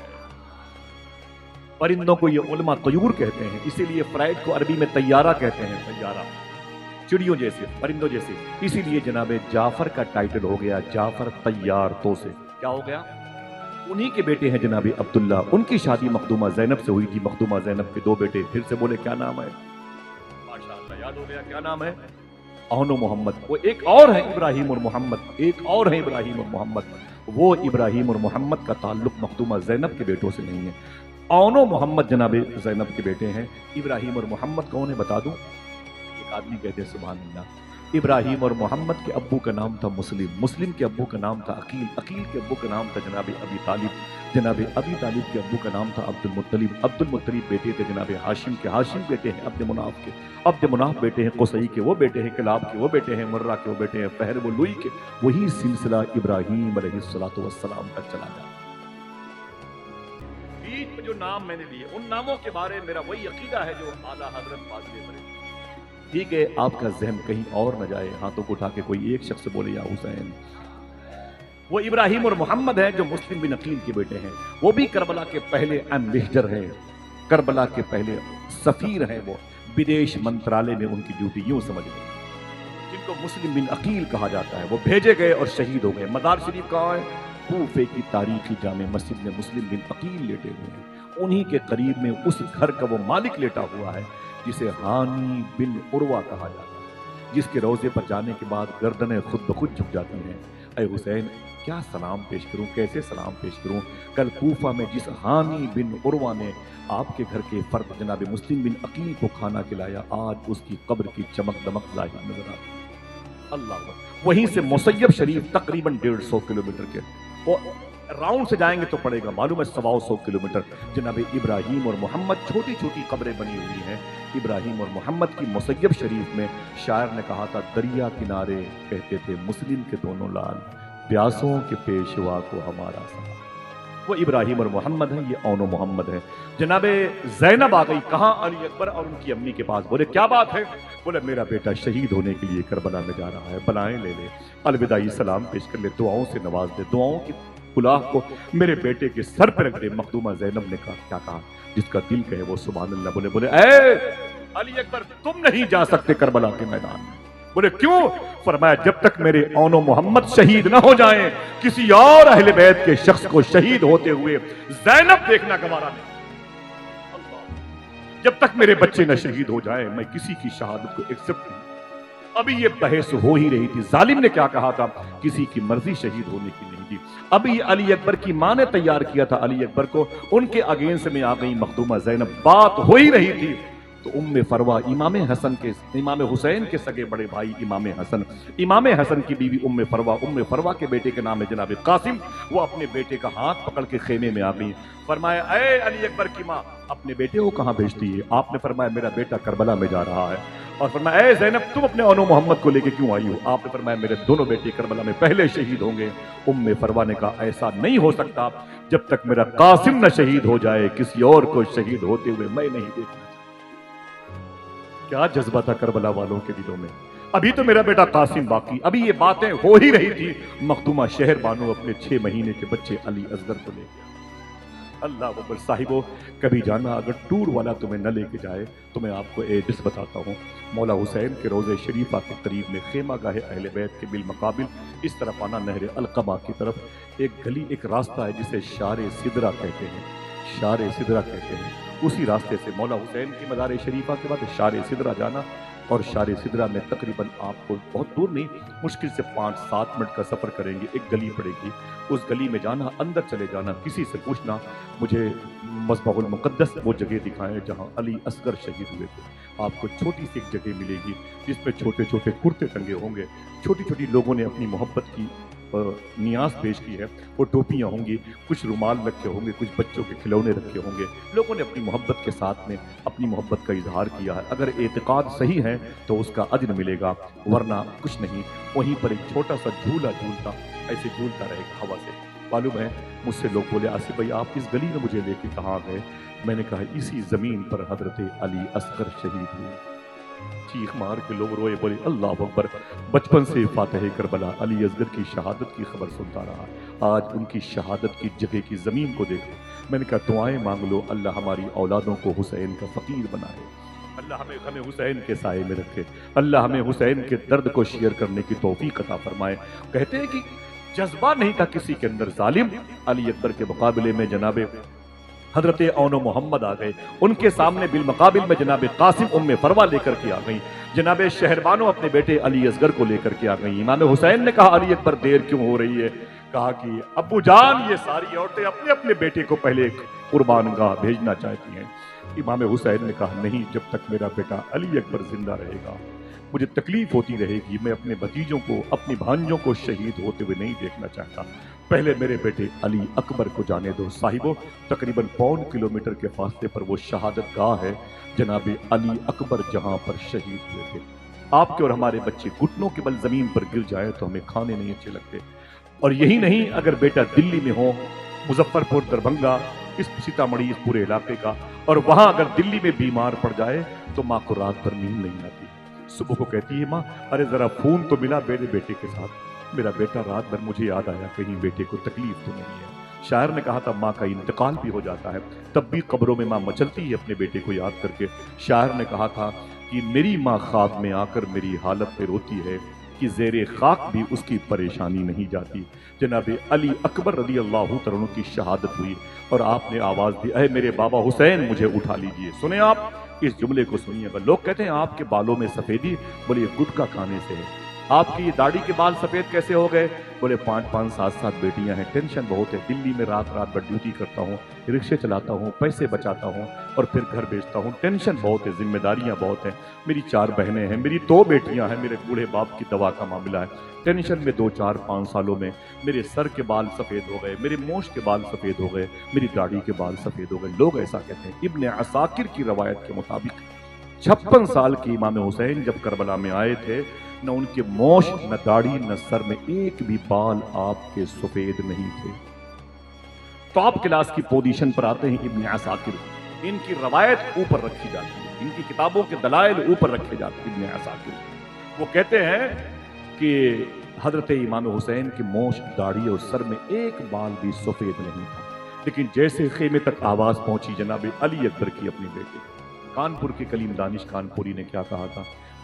پرندوں کو یہ علماء طیور کہتے ہیں، اسی لیے فرائڈ کو عربی میں طیارہ کہتے ہیں، طیارہ، چڑیوں جیسے، پرندوں جیسے۔ اسی لیے جناب جعفر کا ٹائٹل ہو گیا جعفر طیار تو سے۔ کیا ہو گیا؟ انہی کے بیٹے ہیں جناب عبداللہ، ان کی شادی مخدومہ زینب سے ہوئی تھی۔ مخدومہ زینب کے دو بیٹے، پھر سے بولے کیا نام ہے؟ ماشاءاللہ یاد ہو گیا، کیا نام ہے؟ اون و محمد۔ وہ ایک اور ہے ابراہیم اور محمد، ایک اور ہے ابراہیم اور محمد۔ وہ ابراہیم اور محمد کا تعلق مخدومہ زینب کے بیٹوں سے نہیں ہے۔ اون و محمد جناب زینب کے بیٹے ہیں۔ ابراہیم اور محمد کون ہے بتا دوں؟ ایک آدمی کہتے ہیں سبحان اللہ۔ ابراہیم اور محمد کے ابو کا نام تھا مسلم کے ابو کا نام تھا عقیل کے ابو کا نام تھا جناب ابی طالب کے ابو کا نام تھا عبد المطلب بیٹے تھے جناب ہاشم بیٹے ہیں عبد مناف بیٹے ہیں قصی کے، وہ بیٹے ہیں کلاب کے، وہ بیٹے ہیں مرہ کے، وہ بیٹے ہیں فہر و لوئی کے۔ وہی سلسلہ ابراہیم علیہ السلام تک چلا جاتا۔ بیچ میں جو نام میں نے لیے ان ناموں کے بارے میرا وہی عقیدہ ہے جو اعلیٰ حضرت فاضل بڑے۔ ٹھیک ہے، آپ کا ذہن کہیں اور نہ جائے، ہاتھوں کو اٹھا کے کوئی ایک شخص بولے یا حسین۔ وہ ابراہیم اور محمد ہیں جو مسلم بن عقیل کے بیٹے ہیں، وہ بھی کربلا کے پہلے ایمبیسڈر ہیں، کربلا کے پہلے سفیر ہیں۔ وہ بدیش منترالے میں ان کی ڈیوٹی، یوں سمجھ لیں، جن کو مسلم بن عقیل کہا جاتا ہے، وہ بھیجے گئے اور شہید ہو گئے۔ مدار شریف کہاں ہے؟ کوفے کی تاریخی جامع مسجد میں مسلم بن عقیل لیٹے ہوئے ہیں۔ انہی کے قریب میں اس گھر کا وہ مالک لیٹا ہوا ہے جسے ہانی بن عروہ کہا جاتا ہے، جس کے روضے پر جانے کے بعد گردنیں خود بخود جھک جاتی ہیں۔ اے حسین، کیا سلام پیش کروں، کیسے سلام پیش کروں؟ کل کوفہ میں جس ہانی بن عروہ نے آپ کے گھر کے فرد جناب مسلم بن عقیل کو کھانا کھلایا، آج اس کی قبر کی چمک دمک ظاہر نظر آتی ہے۔ اللہ، وہیں سے مسیب شریف تقریباً 150 کلومیٹر کے، راؤنڈ سے جائیں گے تو پڑے گا معلوم ہے 125 کلومیٹر۔ جناب ابراہیم اور محمد چھوٹی چھوٹی قبریں بنی ہوئی ہیں۔ ابراہیم اور محمد کی مسیب شریف میں شاعر نے کہا تھا دریا کنارے کہتے تھے مسلم کے دونوں لال، پیاسوں کے پیشوا کو ہمارا سہارا۔ وہ ابراہیم اور محمد ہیں، یہ اون و محمد ہے۔ جناب زینب آ گئی، کہاں؟ علی اکبر اور ان کی امی کے پاس۔ بولے کیا بات ہے؟ بولے میرا بیٹا شہید ہونے کے لیے کربلا میں جا رہا ہے، بلائیں لے لے، الوداعی سلام پیش کر لے، دعاؤں سے نواز دے، دعاؤں کی کلاه کو میرے بیٹے کے سر پر رکھ دے۔ مخدومہ زینب نے کہا کیا کہا؟ جس کا دل کہے وہ سبحان اللہ بولے۔ بولے اے علی اکبر، تم نہیں جا سکتے کربلا کے میدان میں، بولے کیوں؟ فرمایا جب تک میرے اون و محمد شہید نہ ہو جائیں کسی اور اہل بیت کے شخص کو شہید ہوتے ہوئے زینب دیکھنا گوارا نہیں، جب تک میرے بچے نہ شہید ہو جائیں میں کسی کی شہادت کو ایکسپٹ نہیں۔ ابھی یہ بحث ہو ہی رہی تھی، ظالم نے کیا کہا تھا؟ کسی کی مرضی شہید ہونے کی نہیں تھی۔ ابھی علی اکبر کی ماں نے تیار کیا تھا علی اکبر کو، ان کے اگینسٹ میں آ گئی مخدومہ زینب، بات ہو ہی رہی تھی تو ام فروا امام حسین کے سگے بڑے بھائی امام حسن کی بیوی ام فروا کے بیٹے کے نام ہے جناب قاسم، وہ اپنے بیٹے کا ہاتھ پکڑ کے خیمے میں آ گئی۔ فرمایا اے علی اکبر کی ماں اپنے بیٹے کو کہاں بھیجتی ہے؟ آپ نے فرمایا میرا بیٹا کربلا میں جا رہا ہے۔ اور فرمایا اے زینب تم اپنے اونو محمد کو لے کے کیوں آئی ہو؟ آپ نے فرمایا میرے دونوں بیٹے کربلا میں پہلے شہید ہوں گے۔ ام فروا نے کہا ایسا نہیں ہو سکتا، جب تک میرا قاسم نہ شہید ہو جائے کسی اور کو شہید ہوتے ہوئے میں نہیں دیکھنا۔ کیا جذبہ تھا کربلا والوں کے دلوں میں، ابھی تو میرا بیٹا قاسم باقی، ابھی یہ باتیں ہو ہی رہی تھی، مخدومہ شہر بانو اپنے 6 مہینے کے بچے علی اصغر کو لے گیا۔ اللہ اکبر صاحبو، کبھی جانا اگر ٹور والا تمہیں نہ لے کے جائے تو میں آپ کو ایڈریس بتاتا ہوں۔ مولا حسین کے روضہ شریفہ کے قریب میں خیمہ گاہ اہل بیت کے بالمقابل اس طرف آنا نہر القبہ کی طرف ایک گلی ایک راستہ ہے جسے شار سدرہ کہتے ہیں، شار سدرہ کہتے ہیں۔ اسی راستے سے مولا حسین کی مزار شریفہ کے بعد شار سدرہ جانا، اور شار سدرہ میں تقریباً آپ کو بہت دور نہیں، مشکل سے 5-7 منٹ کا سفر کریں گے، ایک گلی پڑے گی، اس گلی میں جانا، اندر چلے جانا، کسی سے پوچھنا مجھے مصباح المقدس وہ جگہ دکھائیں جہاں علی اصغر شہید ہوئے تھے۔ آپ کو چھوٹی سی ایک جگہ ملے گی جس میں چھوٹے چھوٹے کرتے ٹنگے ہوں گے، چھوٹی چھوٹی لوگوں نے اپنی محبت کی نیاز پیش کی ہے، وہ ٹوپیاں ہوں گی، کچھ رومال رکھے ہوں گے، کچھ بچوں کے کھلونے رکھے ہوں گے، لوگوں نے اپنی محبت کے ساتھ میں اپنی محبت کا اظہار کیا ہے۔ اگر اعتقاد صحیح ہے تو اس کا اجر ملے گا، ورنہ کچھ نہیں۔ وہیں پر ایک چھوٹا سا جھولا جھولتا ایسے جھولتا رہے گا ہوا سے۔ معلوم ہے مجھ سے لوگ بولے آصف بھائی آپ اس گلی میں مجھے لے کے کہاں گئے؟ میں نے کہا اسی زمین پر حضرت علی اصغر شہید ہوئے۔ چیخ مار کے لوگ روئے، بولے اللہ اکبر، بچپن سے فاتح کربلا علی اصغر کی شہادت کی خبر سنتا رہا، آج ان کی شہادت کی جگہ کی زمین کو دیکھو۔ میں نے کہا دعائیں مانگ لو، اللہ ہماری اولادوں کو حسین کا فقیر بنائے، اللہ ہمیں حسین کے سائے میں رکھے، اللہ ہمیں حسین کے درد کو شیئر کرنے کی توفیق عطا فرمائے۔ کہتے ہیں کہ جذبہ نہیں تھا کسی کے اندر، ظالم علی اکبر کے مقابلے میں جناب حضرت اون و محمد آ گئے، ان کے سامنے بالمقابل میں جناب قاسم ام فروا لے کر کے آ گئیں، جناب شہربانو اپنے بیٹے علی اصغر کو لے کر کے آ گئیں۔ امام حسین نے کہا علی اکبر دیر کیوں ہو رہی ہے؟ کہا کہ ابو جان یہ ساری عورتیں اپنے اپنے بیٹے کو پہلے قربان گاہ بھیجنا چاہتی ہیں۔ امام حسین نے کہا نہیں، جب تک میرا بیٹا علی اکبر زندہ رہے گا مجھے تکلیف ہوتی رہے گی، میں اپنے بھتیجوں کو اپنی بھانجوں کو شہید ہوتے ہوئے نہیں دیکھنا چاہتا، پہلے میرے بیٹے علی اکبر کو جانے دو۔ صاحبوں تقریباً 1.25 کلومیٹر کے فاصلے پر وہ شہادت گاہ ہے جناب علی اکبر جہاں پر شہید ہوئے تھے۔ آپ کے اور ہمارے بچے گھٹنوں کے بل زمین پر گر جائے تو ہمیں کھانے نہیں اچھے لگتے، اور یہی نہیں اگر بیٹا دلی میں ہو، مظفر پور، دربھنگا، اس سیتامڑھی، اس پورے علاقے کا، اور وہاں اگر دلی میں بیمار پڑ جائے تو ماں کو رات بھر نیند نہیں آتی، صبح کو کہتی ہے ماں ارے ذرا فون تو ملا میرے بیٹے کے ساتھ، میرا بیٹا رات بھر مجھے یاد آیا کہیں بیٹے کو تکلیف تو نہیں ہے۔ شاعر نے کہا تھا ماں کا انتقال بھی ہو جاتا ہے تب بھی قبروں میں ماں مچلتی ہے اپنے بیٹے کو یاد کر کے۔ شاعر نے کہا تھا کہ میری ماں خواب میں آ کر میری حالت پہ روتی ہے کہ زیر خاک بھی اس کی پریشانی نہیں جاتی۔ جناب علی اکبر رضی اللہ عنہ کی شہادت ہوئی اور آپ نے آواز دی اے میرے بابا حسین مجھے اٹھا لیجئے۔ سنیں آپ اس جملے کو سنیے گا، لوگ کہتے ہیں آپ کے بالوں میں سفیدی، بولے یہ گٹکا کھانے سے ہے۔ آپ کی یہ داڑھی کے بال سفید کیسے ہو گئے؟ بولے 5 7 بیٹیاں ہیں، ٹینشن بہت ہے، دلی میں رات بھر ڈیوٹی کرتا ہوں، رکشے چلاتا ہوں، پیسے بچاتا ہوں اور پھر گھر بیچتا ہوں، ٹینشن بہت ہے، ذمہ داریاں بہت ہیں، میری 4 بہنیں ہیں، میری 2 بیٹیاں ہیں، میرے بوڑھے باپ کی دوا کا معاملہ ہے، ٹینشن میں 2 4 5 سالوں میں میرے سر کے بال سفید ہو گئے، میرے مونچھ کے بال سفید ہو گئے، میری داڑھی کے بال سفید ہو گئے۔ لوگ ایسا کہتے ہیں۔ ابن عساکر کی روایت کے مطابق 56 سال کی امام حسین جب کربلا میں آئے تھے، نہ ان کے مونچھ، نہ داڑھی، نہ سر میں ایک بھی بال آپ کے سفید نہیں تھے۔ ٹاپ کلاس کی پوزیشن پر آتے ہیں ابن عساکر، ان کی روایت اوپر رکھی جاتی ہے، ان کی کتابوں کے دلائل اوپر رکھے جاتے ہیں۔ ابن عساکر وہ کہتے ہیں کہ حضرت امام حسین کی مونچھ، داڑھی اور سر میں ایک بال بھی سفید نہیں تھا، لیکن جیسے خیمے تک آواز پہنچی جناب علی اکبر کی اپنے بیٹے، کانپور کے کلیم دانش کانپوری نے کیا کہا تھا،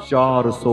400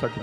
60,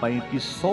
3500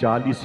40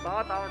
7-8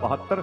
72,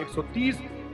130,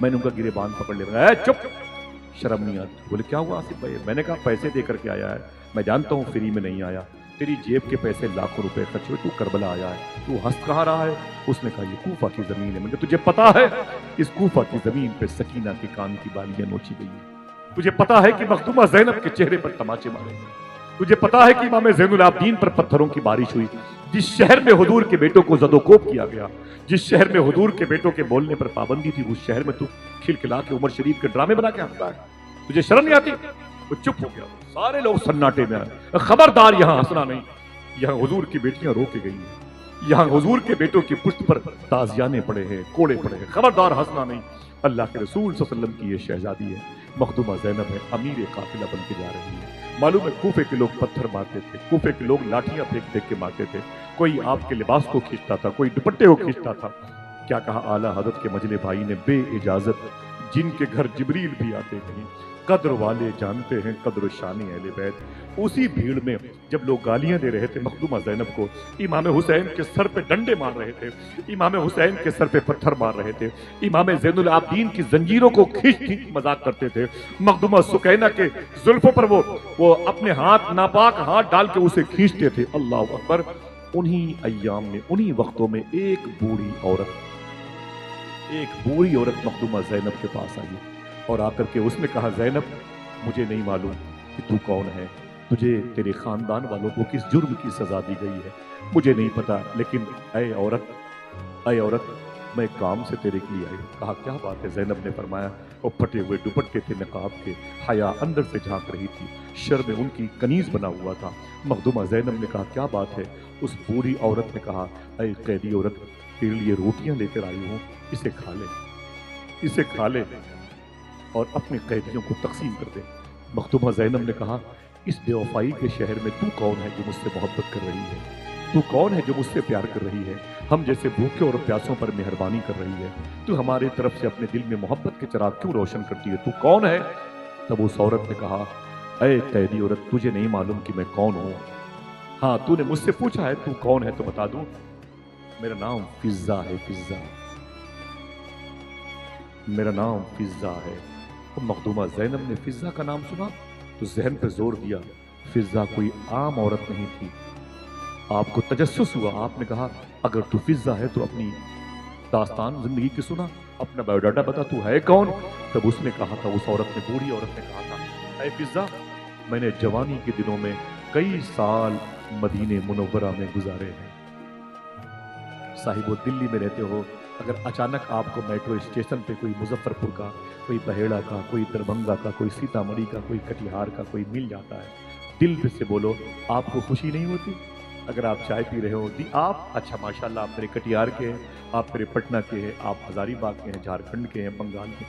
میں نے ان کا گریبان پکڑ لیا، اے چپ، شرم نہیں آتی؟ بولے کیا ہوا آصف بھائی؟ میں نے کہا پیسے دے کر کے آیا ہے، میں جانتا ہوں فری میں نہیں آیا، تیری جیب کے پیسے لاکھوں روپے خرچ ہوئے، تو کربلا آیا ہے، تو ہنس کہاں رہا ہے؟ اس نے کہا یہ کوفہ کی زمین ہے۔ میں نے کہا تجھے پتا ہے اس کوفہ کی زمین پہ سکینہ کے کان کی بالیاں نوچی گئی ہیں؟ تجھے پتا ہے کہ مخدومہ زینب کے چہرے پر تماچے مارے گئے؟ تجھے پتا ہے کہ امام زین العابدین پر پتھروں کی بارش ہوئی؟ جس شہر میں حضور کے بیٹوں کو زد و کوب کیا گیا، جس شہر میں حضور کے بیٹوں کے بولنے پر پابندی تھی، اس شہر میں تو کھلکھلا کے عمر شریف کے ڈرامے بنا کے ہنستا ہے؟ تجھے شرم نہیں آتی؟ وہ چپ ہو گیا، سارے لوگ سناٹے میں آئے، خبردار یہاں ہنسنا نہیں، یہاں حضور کی بیٹیاں رو کے گئی ہیں، یہاں حضور کے بیٹوں کی پشت پر تازیانے پڑے ہیں، کوڑے پڑے ہیں، خبردار ہنسنا نہیں۔ اللہ کے رسول صلی اللہ علیہ وسلم کی یہ شہزادی ہے، مخدومہ زینب ہے، امیر قافلہ بن کے جا رہی ہے۔ معلوم ہے کوفے کے لوگ پتھر مارتے تھے، کوفے کے لوگ لاٹھیاں پھینک پھینک کے مارتے تھے، کوئی آپ کے لباس کو کھینچتا تھا، کوئی دوپٹے کو کھینچتا تھا۔ کیا کہا اعلیٰ حضرت کے مجلے بھائی نے، بے اجازت جن کے گھر جبریل بھی آتے نہیں، قدر والے جانتے ہیں قدر و شان اہل بیت۔ اسی بھیڑ میں جب لوگ گالیاں دے رہے تھے مخدومہ زینب کو، امام حسین کے سر پہ ڈنڈے مار رہے تھے، امام حسین کے سر پہ پتھر مار رہے تھے، امام زین العابدین کی زنجیروں کو کھینچ کھینچ مذاق کرتے تھے، مخدومہ سکینہ کے زلفوں پر وہ اپنے ہاتھ ناپاک ہاتھ ڈال کے اسے کھینچتے تھے۔ اللہ اکبر۔ انہی ایام میں، انہی وقتوں میں ایک بوڑھی عورت مخدومہ زینب کے پاس آئی اور آ کر کے اس نے کہا، زینب مجھے نہیں معلوم کہ تو کون ہے، تجھے تیرے خاندان والوں کو کس جرم کی سزا دی گئی ہے، مجھے نہیں پتا، لیکن اے عورت میں کام سے تیرے کے لیے آئی ہوں۔ کہا کیا بات ہے؟ زینب نے فرمایا، وہ پھٹے ہوئے دوپٹے تھے نقاب کے، حیا اندر سے جھانک رہی تھی، شرم ان کی کنیز بنا ہوا تھا۔ مخدومہ زینب نے کہا کیا بات ہے؟ اس بوڑھی عورت نے کہا، اے قیدی عورت، تیرے لیے روٹیاں لے کر آئی ہوں، اسے کھا لے اور اپنے قیدیوں کو تقسیم کر دے۔ مخدومہ زینب نے کہا، اس بے وفائی کے شہر میں تو کون ہے جو مجھ سے محبت کر رہی ہے؟ تو کون ہے جو مجھ سے پیار کر رہی ہے؟ ہم جیسے بھوکے اور پیاسوں پر مہربانی کر رہی ہے؟ تو ہماری طرف سے اپنے دل میں محبت کے چراغ کیوں روشن کرتی ہے؟ تو کون ہے؟ تب اس عورت نے کہا، اے قیدی عورت، تجھے نہیں معلوم کہ میں کون ہوں؟ ہاں، تو نے مجھ سے پوچھا ہے تو کون ہے تو بتا دوں، میرا نام فضہ ہے، میرا نام فضہ ہے۔ مخدومہ زینب نے فضہ کا نام سنا تو ذہن پہ زور دیا، فضہ کوئی عام عورت نہیں تھی۔ آپ کو تجسس ہوا، آپ نے کہا اگر تو فضہ ہے تو اپنی داستان زندگی کی سنا، اپنا بایو ڈاٹا بتا، تو ہے کون؟ تب اس نے کہا تھا، اس عورت نے، بوڑھی عورت نے کہا تھا، اے فضہ، میں نے جوانی کے دنوں میں کئی سال مدینہ منورہ میں گزارے ہیں۔ صاحب وہ دلی میں رہتے ہو، اگر اچانک آپ کو میٹرو اسٹیشن پہ کوئی مظفر پور کا، کوئی بہیڑا کا، کوئی دربھنگہ کا، کوئی سیتا مڑھی کا، کوئی کٹیہار کا کوئی مل جاتا ہے، دل سے بولو، آپ کو خوشی نہیں ہوتی؟ اگر آپ چائے پی رہے ہو، آپ اچھا ماشاءاللہ آپ میرے کٹیہار کے ہیں، آپ میرے پٹنہ کے ہیں، آپ ہزاری باغ کے ہیں، جھارکھنڈ کے ہیں، بنگال کے،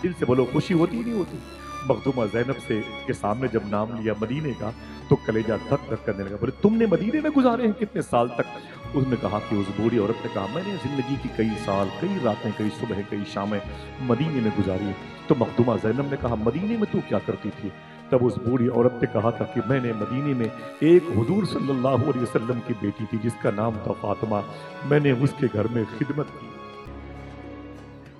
دل سے بولو خوشی ہوتی نہیں ہوتی؟ مخدومہ زینب سے کے سامنے جب نام لیا مدینے کا تو کلیجہ دھک دھک کرنے لگا۔ بولے تم نے مدینے میں گزارے ہیں کتنے سال تک؟ اس نے کہا کہ اس بوڑھی عورت نے کہا، میں نے زندگی کی کئی سال، کئی راتیں، کئی صبح، کئی شامیں مدینے میں گزاری۔ تو مخدومہ زینب نے کہا، مدینے میں تو کیا کرتی تھی؟ تب اس بوڑھی عورت نے کہا تھا کہ میں نے مدینے میں ایک حضور صلی اللہ علیہ وسلم کی بیٹی تھی جس کا نام تھا فاطمہ، میں نے اس کے گھر میں خدمت کی۔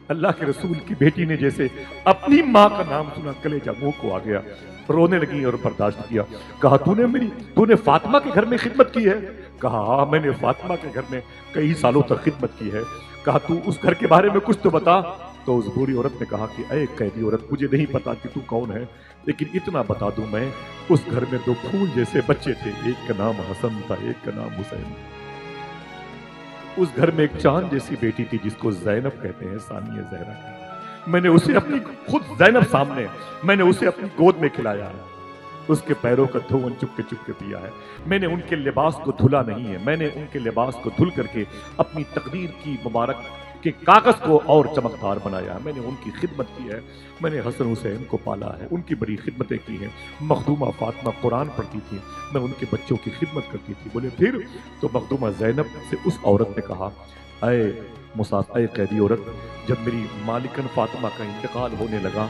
اللہ کے رسول کی بیٹی نے جیسے اپنی ماں کا نام سنا، کلیجہ منہ کو آ گیا، رونے لگی اور برداشت کیا۔ کہا تو نے فاطمہ کے گھر میں خدمت کی ہے؟ کہا ہاں، میں نے فاطمہ کے گھر میں کئی سالوں تک خدمت کی ہے۔ کہا تو اس گھر کے بارے میں کچھ تو بتا۔ تو اس بوڑھی عورت نے کہا کہ اے قیدی عورت، مجھے نہیں پتا کہ تو کون ہے، لیکن اتنا بتا دوں میں، اس گھر میں دو پھول جیسے بچے تھے، ایک کا نام حسن تھا، ایک کا نام حسین۔ اس گھر میں ایک چاند جیسی بیٹی تھی جس کو زینب کہتے ہیں، ثانیہ زہرا۔ میں نے اسے اپنی خود زینب سامنے میں نے اسے اپنی گود میں کھلایا ہے، اس کے پیروں کا دھون چپ کے پیا ہے، میں نے ان کے لباس کو دھلا نہیں ہے، میں نے ان کے لباس کو دھل کر کے اپنی تقدیر کی مبارک کے کاغذ کو اور چمکدار بنایا ہے، میں نے ان کی خدمت کی ہے، میں نے حسن حسین کو پالا ہے، ان کی بڑی خدمتیں کی ہیں۔ مخدومہ فاطمہ قرآن پڑھتی تھی، میں ان کے بچوں کی خدمت کرتی تھی۔ بولے پھر؟ تو مخدومہ زینب سے اس عورت نے کہا، اے قیدی عورت، جب میری مالکن فاطمہ کا انتقال ہونے لگا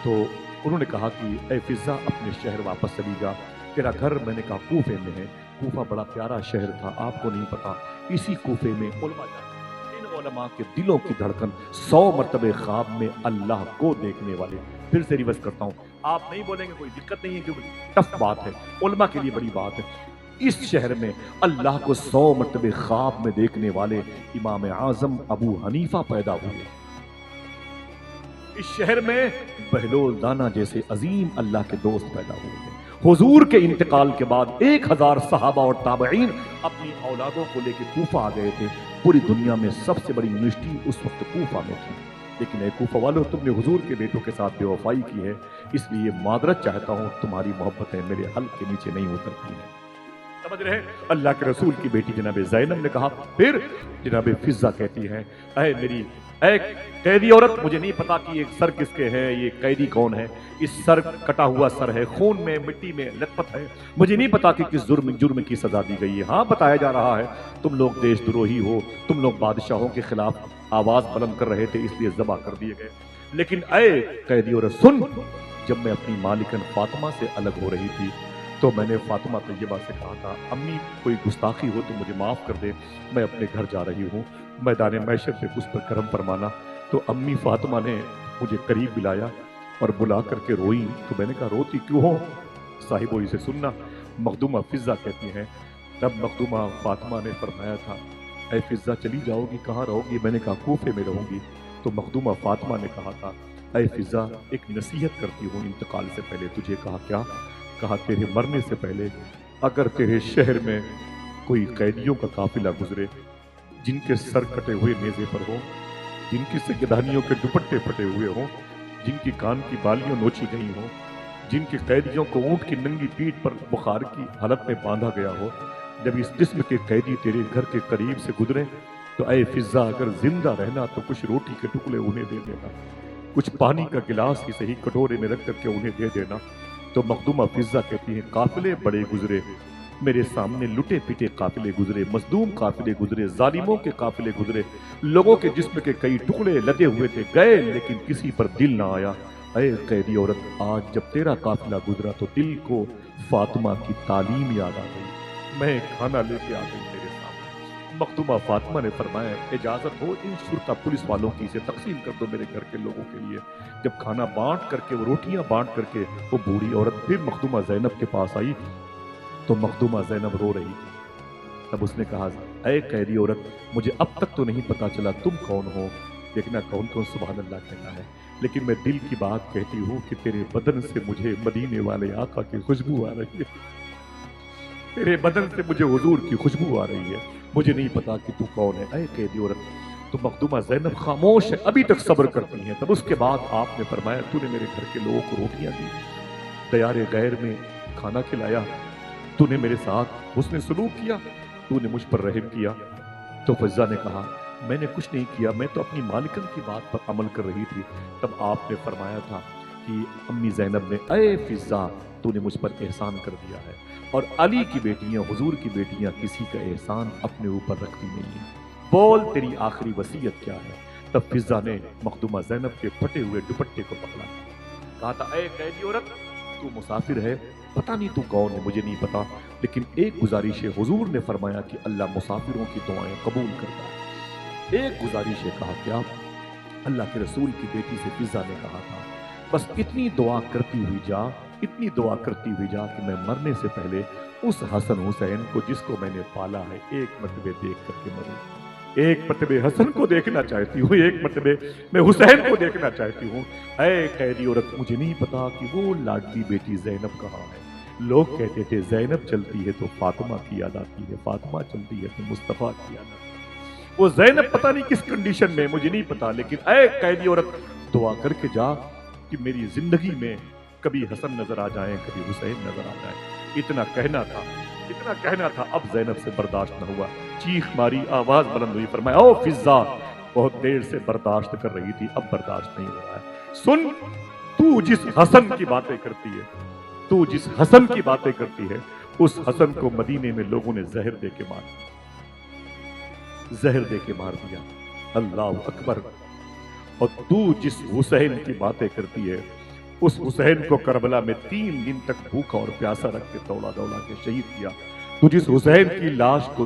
تو انہوں نے کہا کہ اے فضہ، اپنے شہر واپس چلی جا، تیرا گھر میں نے کہا کوفے میں ہے۔ کوفہ بڑا پیارا شہر تھا، آپ کو نہیں پتا، اسی کوفے میں علماء جاتے، ان علماء کے دلوں کی دھڑکن 100 مرتبے خواب میں اللہ کو دیکھنے والے. پھر سے ریورس کرتا ہوں, آپ نہیں بولیں گے کوئی دقت نہیں ہے کیونکہ ٹف بات ہے, علماء کے لیے بڑی بات ہے. اس شہر میں اللہ کو 100 مرتبے خواب میں دیکھنے والے امام اعظم ابو حنیفہ پیدا ہوئے. اس شہر میں بہلول دانا جیسے عظیم اللہ کے دوست پیدا ہوئے ہیں. حضور کے انتقال کے بعد 1000 صحابہ اور تابعین اپنی اولادوں کو لے کے کوفہ آ گئے تھے. پوری دنیا میں سب سے بڑی یونیورسٹی اس وقت کوفہ میں تھی. لیکن اے کوفہ والوں, تم نے حضور کے بیٹوں کے ساتھ بے وفائی کی ہے, اس لیے معذرت چاہتا ہوں, تمہاری محبتیں میرے حلق کے نیچے نہیں اترتی ہیں. سمجھ رہے ہیں؟ اللہ کے رسول کی بیٹی جناب زینب نے کہا. پھر جناب فضہ کہتی ہیں, اے قیدی عورت, مجھے نہیں پتا کہ یہ سر کس کے ہے, یہ قیدی کون ہے. اس سر کٹا ہوا سر ہے, خون میں مٹی میں لت پت ہے. مجھے نہیں پتا کہ کس جرم کی سزا دی گئی ہے. ہاں بتایا جا رہا ہے تم لوگ دیش دروہی ہو, تم لوگ بادشاہوں کے خلاف آواز بلند کر رہے تھے, اس لیے ذبح کر دیے گئے. لیکن اے قیدی عورت سن, جب میں اپنی مالکن فاطمہ سے الگ ہو رہی تھی تو میں نے فاطمہ طیبہ سے کہا تھا, امی کوئی گستاخی ہو تو مجھے معاف کر دے, میں اپنے گھر جا رہی ہوں, میدان محشر پہ اس پر کرم فرمانا. تو امی فاطمہ نے مجھے قریب بلایا اور بلا کر کے روئی. تو میں نے کہا روتی کیوں ہو صاحبو, اسے سننا. مخدومہ فضہ کہتی ہیں, تب مخدومہ فاطمہ نے فرمایا تھا, اے فضہ چلی جاؤ گی, کہاں رہو گی؟ میں نے کہا کوفے میں رہوں گی. تو مخدومہ فاطمہ نے کہا تھا, اے فضہ ایک نصیحت کرتی ہوں انتقال سے پہلے تجھے. کہا کیا؟ کہا تیرے مرنے سے پہلے اگر تیرے شہر میں کوئی قیدیوں کا قافلہ گزرے جن کے سر کٹے ہوئے نیزے پر ہوں, جن کی سگدھانیوں کے دوپٹے پھٹے ہوئے ہوں, جن کی کان کی بالیاں نوچی گئی ہوں, جن کے قیدیوں کو اونٹ کی ننگی پیٹھ پر بخار کی حالت میں باندھا گیا ہو, جب اس قسم کے قیدی تیرے گھر کے قریب سے گزرے تو اے فضہ اگر زندہ رہنا تو کچھ روٹی کے ٹکڑے انہیں دے دینا, کچھ پانی کا گلاس ہی صحیح کٹورے میں رکھ کر کے انہیں دے دینا. تو مخدومہ فضہ کہتی ہیں, قافلے بڑے گزرے میرے سامنے, لٹے پیٹے قافلے گزرے, مظلوم قافلے گزرے, ظالموں کے قافلے گزرے, لوگوں کے جسم کے کئی ٹکڑے لدے ہوئے تھے, گئے لیکن کسی پر دل نہ آیا. اے قیدی عورت, آج جب تیرا قافلہ گزرا تو دل کو فاطمہ کی تعلیم یاد آ گئی, میں کھانا لے کے آ گئی تیرے سامنے. مخدومہ فاطمہ نے فرمایا, اجازت ہو ان شرطہ پولیس والوں کی اسے تقسیم کر دو میرے گھر کے لوگوں کے لیے. جب کھانا بانٹ کر کے, وہ روٹیاں بانٹ کر کے, وہ بوڑھی عورت پھر مخدومہ زینب کے پاس آئی تو مخدومہ زینب رو رہی تھی. تب اس نے کہا, اے قیدی عورت, مجھے اب تک تو نہیں پتا چلا تم کون ہو. دیکھنا کون کون سبحان اللہ کہتا ہے, لیکن میں دل کی بات کہتی ہوں کہ تیرے بدن سے مجھے مدینے والے آقا کی خوشبو آ رہی ہے, تیرے بدن سے مجھے حضور کی خوشبو آ رہی ہے, مجھے نہیں پتا کہ تو کون ہے. اے قیدی عورت, تو مخدومہ زینب خاموش ہے, ابھی تک صبر کرتی ہیں. تب اس کے بعد آپ نے فرمایا, تو نے میرے گھر کے لوگوں کو روٹیاں دی, دیار غیر میں کھانا کھلایا, تو نے میرے ساتھ حسن سلوک کیا, تو نے مجھ پر رحم کیا. تو فضہ نے کہا, میں نے کچھ نہیں کیا, میں تو اپنی مالکن کی بات پر عمل کر رہی تھی. تب آپ نے فرمایا تھا کہ امی زینب نے, اے فضہ, تو نے مجھ پر احسان کر دیا ہے, اور علی کی بیٹیاں, حضور کی بیٹیاں کسی کا احسان اپنے اوپر رکھتی نہیں ہیں, بول تیری آخری وصیت کیا ہے. تب فضہ نے مخدومہ زینب کے پھٹے ہوئے دوپٹے کو پکڑا, کہا تھا, اے قیدی عورت, تو مسافر ہے, پتہ نہیں تو کون ہے, مجھے نہیں پتا, لیکن ایک گزارش ہے, حضور نے فرمایا کہ اللہ مسافروں کی دعائیں قبول کرتا ہے. ایک گزارش ہے. کہا کیا؟ اللہ کے رسول کی بیٹی سے فضہ نے کہا تھا, بس اتنی دعا کرتی ہوئی جا, اتنی دعا کرتی ہوئی جا کہ میں مرنے سے پہلے اس حسن حسین کو جس کو میں نے پالا ہے ایک مرتبہ دیکھ کر کے مروں. ایک مرتبہ حسن کو دیکھنا چاہتی ہوں, ایک مرتبہ میں حسین کو دیکھنا چاہتی ہوں. اے قیدی عورت, مجھے نہیں پتا کہ وہ لاڈلی بیٹی زینب کہاں ہے. لوگ کہتے تھے زینب چلتی ہے تو فاطمہ کی یاد آتی ہے, فاطمہ چلتی ہے تو مصطفیٰ کی یاد آتی ہے. وہ زینب پتہ نہیں کس کنڈیشن میں, مجھے نہیں پتا, لیکن اے قیدی عورت, دعا کر کے جا کہ میری زندگی میں کبھی حسن نظر آ جائیں, کبھی حسین نظر آ جائیں. اتنا کہنا تھا, اتنا کہنا تھا. اب زینب سے برداشت نہ ہوا, چیخ ماری, آواز بلند ہوئی, فرمایا, او فضہ, بہت دیر سے برداشت کر رہی تھی, اب برداشت نہیں ہو رہا ہے. سن, تو جس حسن کی باتیں کرتی ہے, تو جس حسن کی باتیں کرتی ہے, اس حسن کو مدینے میں لوگوں نے زہر دے کے مار دیا, زہر دے کے مار دیا. اللہ اکبر. اور تو جس حسین کی باتیں کرتی ہے, اس حسین کو کربلا میں 3 دن تک بھوکا اور پیاسا رکھ کے دوڑا دوڑا کے شہید کیا. تو جس حسین کی لاش کو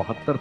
72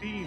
3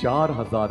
4000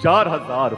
4000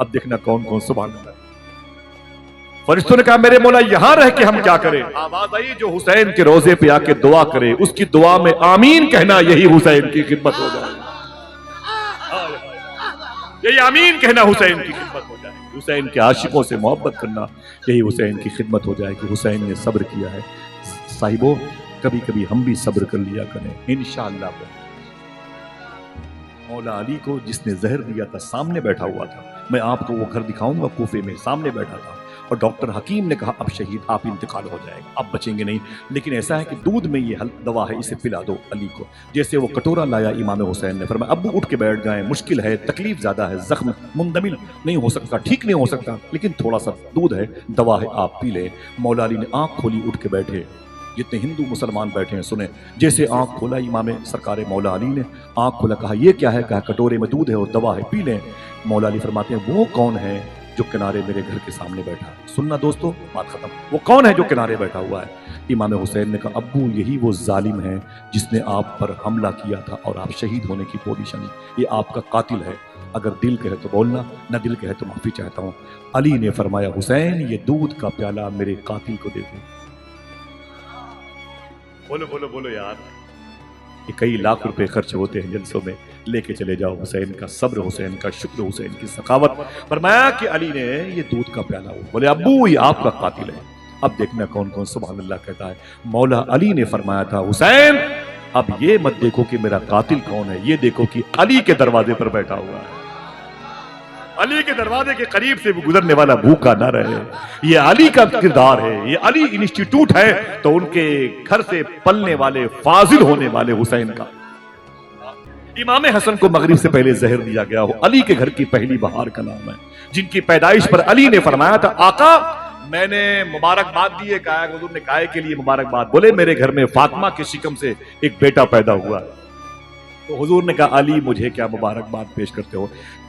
اب دیکھنا کون کون سبحان اللہ۔ فرشتوں نے کہا میرے مولا یہاں رہ کے ہم کیا کریں؟ آواز آئی جو حسین کے روزے پہ آ کے دعا کرے اس کی دعا میں آمین کہنا یہی حسین کی خدمت ہو جائے، یہی آمین کہنا حسین کی خدمت ہو جائے، حسین کے عاشقوں سے محبت کرنا یہی حسین کی خدمت ہو جائے کہ حسین نے صبر کیا ہے۔ صاحبوں کبھی کبھی ہم بھی صبر کر لیا کریں انشاءاللہ۔ مولا علی کو جس نے زہر دیا تھا سامنے بیٹھا ہوا تھا، میں آپ کو وہ گھر دکھاؤں گا کوفے میں، سامنے بیٹھا تھا اور ڈاکٹر حکیم نے کہا اب شہید آپ انتقال ہو جائے گا، اب بچیں گے نہیں، لیکن ایسا ہے کہ دودھ میں یہ دوا ہے اسے پلا دو علی کو۔ جیسے وہ کٹورا لایا امام حسین نے، فرمایا ابو اٹھ کے بیٹھ جائیں، مشکل ہے، تکلیف زیادہ ہے، زخم مندمل نہیں ہو سکتا، ٹھیک نہیں ہو سکتا، لیکن تھوڑا سا دودھ ہے، دوا ہے، آپ پی لیں۔ مولا علی نے آنکھ کھولی، اٹھ کے بیٹھے، جتنے ہندو مسلمان بیٹھے ہیں سنیں، جیسے آنکھ کھولا امام سرکار مولا علی نے آنکھ کھولا، کہا یہ کیا ہے؟ کہا کٹورے میں دودھ ہے اور دوا ہے، پی لیں۔ مولا علی فرماتے ہیں وہ کون ہے جو کنارے میرے گھر کے سامنے بیٹھا ہے؟ سننا دوستو، بات ختم۔ وہ کون ہے جو کنارے بیٹھا ہوا ہے؟ امام حسین نے کہا ابو یہی وہ ظالم ہے جس نے آپ پر حملہ کیا تھا اور آپ شہید ہونے کی پوزیشن، یہ آپ کا قاتل ہے، اگر دل کہے تو بولنا، نہ دل کہے تو معافی چاہتا ہوں۔ علی نے فرمایا حسین یہ دودھ کا پیالہ میرے قاتل کو دے دو۔ بولو بولو بولو یار، کہ کئی لاکھ روپے خرچ ہوتے ہیں جلسوں میں، لے کے چلے جاؤ حسین کا صبر، حسین کا شکر، حسین کی سخاوت۔ فرمایا کہ علی نے یہ دودھ کا پیالہ ہو، بولے ابو یہ آپ کا قاتل ہے۔ اب دیکھنا کون کون سبحان اللہ کہتا ہے۔ مولا علی نے فرمایا تھا حسین اب یہ مت دیکھو کہ میرا قاتل کون ہے، یہ دیکھو کہ علی کے دروازے پر بیٹھا ہوا ہے، علی کے دروازے کے قریب سے بھی گزرنے والا بھوکا نہ رہے۔ یہ علی کا کردار ہے، یہ علی انسٹیٹیوٹ ہے، تو ان کے گھر سے پلنے والے فاضل ہونے والے حسین کا۔ امام حسن کو مغرب سے پہلے زہر دیا گیا ہو، علی کے گھر کی پہلی بہار کا نام ہے، جن کی پیدائش پر علی نے فرمایا تھا آقا میں نے مبارکباد دی ہے، کہا حضور نے کہا کے لیے مبارکباد، بولے میرے گھر میں فاطمہ کے شکم سے ایک بیٹا پیدا ہوا۔ تو حضور نے کہا علی مجھے کیا مبارکباد پیش کرتے ہو؟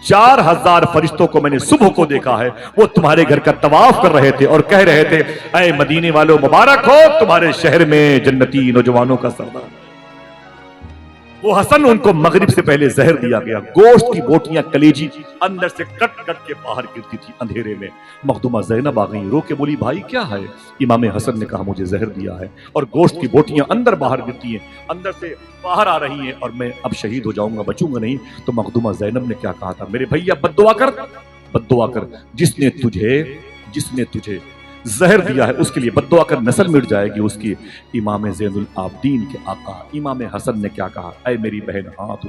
4000 فرشتوں کو میں نے صبح کو دیکھا ہے، وہ تمہارے گھر کا طواف کر رہے تھے اور کہہ رہے تھے اے مدینے والوں مبارک ہو تمہارے شہر میں جنتی نوجوانوں کا سردار۔ وہ حسن ان کو مغرب سے پہلے زہر دیا گیا، گوشت کی بوٹیاں کلیجی اندر سے کٹ کٹ کے باہر گرتی تھی اندھیرے میں۔ مخدومہ زینب آ گئی، رو کے بولی بھائی کیا ہے؟ امام حسن نے کہا مجھے زہر دیا ہے اور گوشت کی بوٹیاں اندر باہر گرتی ہیں، اندر سے باہر آ رہی ہیں اور میں اب شہید ہو جاؤں گا، بچوں گا نہیں۔ تو مخدومہ زینب نے کیا کہا تھا؟ میرے بھیا بد دعا کر، بد دعا کر، جس نے تجھے زہر دیا ہے اس کے لیے بد دعا کر، نسل مٹ جائے گی اس کی۔ امام زین العابدین کے آقا امام حسن نے کیا کہا؟ اے میری بہن ہاتھ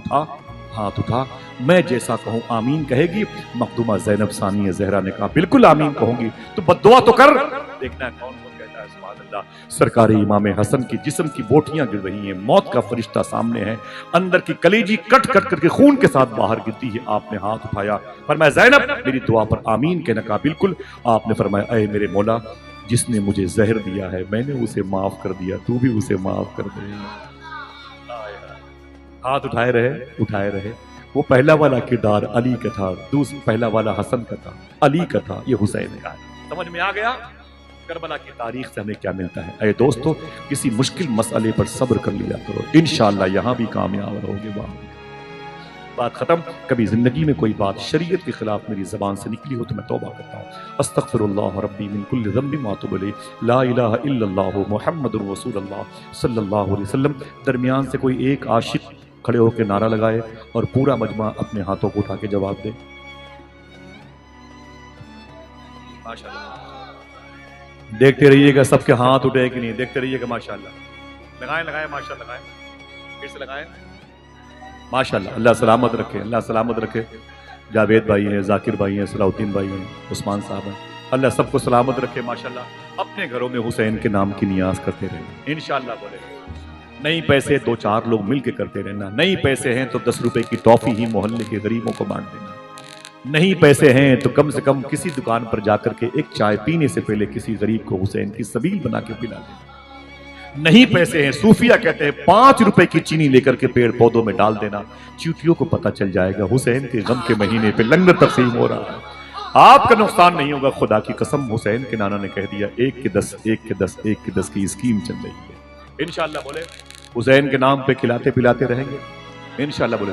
اٹھا، میں جیسا کہوں آمین کہے گی؟ مخدومہ زینب ثانیہ زہرا نے کہا بالکل آمین کہوں گی، تو بد دعا تو کر۔ دیکھنا ہے کون کون کہتا ہے سبحان اللہ۔ سرکار امام حسن کی جسم کی بوٹیاں گر رہی ہیں، موت کا فرشتہ سامنے ہے، اندر کی کلیجی کٹ کٹ کر کے خون کے ساتھ باہر گرتی ہے۔ آپ نے ہاتھ اٹھایا، فرمایا زینب میری دعا پر آمین کہنا، کہا بالکل۔ آپ نے فرمایا اے میرے مولا جس نے مجھے زہر دیا ہے میں نے اسے معاف کر دیا، تو بھی اسے معاف کر دے۔ ہاتھ اٹھائے رہے۔ وہ پہلا والا کردار علی کا تھا، پہلا والا حسن کا تھا، علی کا تھا، یہ حسین کا ہے۔ سمجھ میں آ گیا کربلا کی تاریخ سے ہمیں کیا ملتا ہے؟ اے دوستو کسی مشکل مسئلے پر صبر کر لیا کرو، انشاءاللہ یہاں بھی کامیاب رہو گے۔ بات ختم۔ کبھی زندگی میں کوئی بات شریعت کے خلاف میری زبان سے نکلی ہو تو میں توبہ کرتا ہوں، استغفر اللہ ربی من کل ذنب واتوب الیہ، لا الہ الا اللہ محمد رسول اللہ صلی اللہ علیہ وسلم۔ درمیان سے کوئی ایک عاشق کھڑے ہو کے نعرہ لگائے اور پورا مجمع اپنے ہاتھوں کو اٹھا کے جواب دے۔ ماشاءاللہ دیکھتے رہیے گا سب کے ہاتھ اٹھے کہ نہیں، دیکھتے رہیے گا۔ ماشاءاللہ لگائیں ماشاءاللہ لگائیں، پھر سے لگائیں ماشاءاللہ۔ اللہ سلامت رکھے، اللہ سلامت رکھے۔ جاوید بھائی ہیں، ذاکر بھائی ہیں، صلاح الدین بھائی ہیں، عثمان صاحب ہیں، اللہ سب کو سلامت رکھے ماشاءاللہ۔ اپنے گھروں میں حسین کے نام کی نیاز کرتے رہیں انشاءاللہ۔ بولے نہیں پیسے 2-4 لوگ مل کے کرتے رہنا، نہیں پیسے ہیں تو 10 روپے کی ٹافی ہی محلے کے غریبوں کو بانٹ دینا، نہیں پیسے ہیں تو کم سے کم کسی دکان پر جا کر کے ایک چائے پینے سے پہلے کسی غریب کو حسین کی سبیل بنا کے پلا دینا، نہیں پیسے ہیں صوفیہ کہتے ہیں 5 روپے کی چینی لے کر کے پیڑ پودوں میں ڈال دینا، چیونٹیوں کو پتہ چل جائے گا حسین کے غم کے مہینے پہ لنگر تقسیم ہو رہا ہے، آپ کا نقصان نہیں ہوگا۔ خدا کی قسم حسین کے نانا نے کہہ دیا 1 کے 10 1 کے 10 1 کے 10 کی اسکیم چل رہی ہے انشاءاللہ۔ بولے حسین کے نام پہ کھلاتے پلاتے رہیں گے انشاءاللہ۔ بولے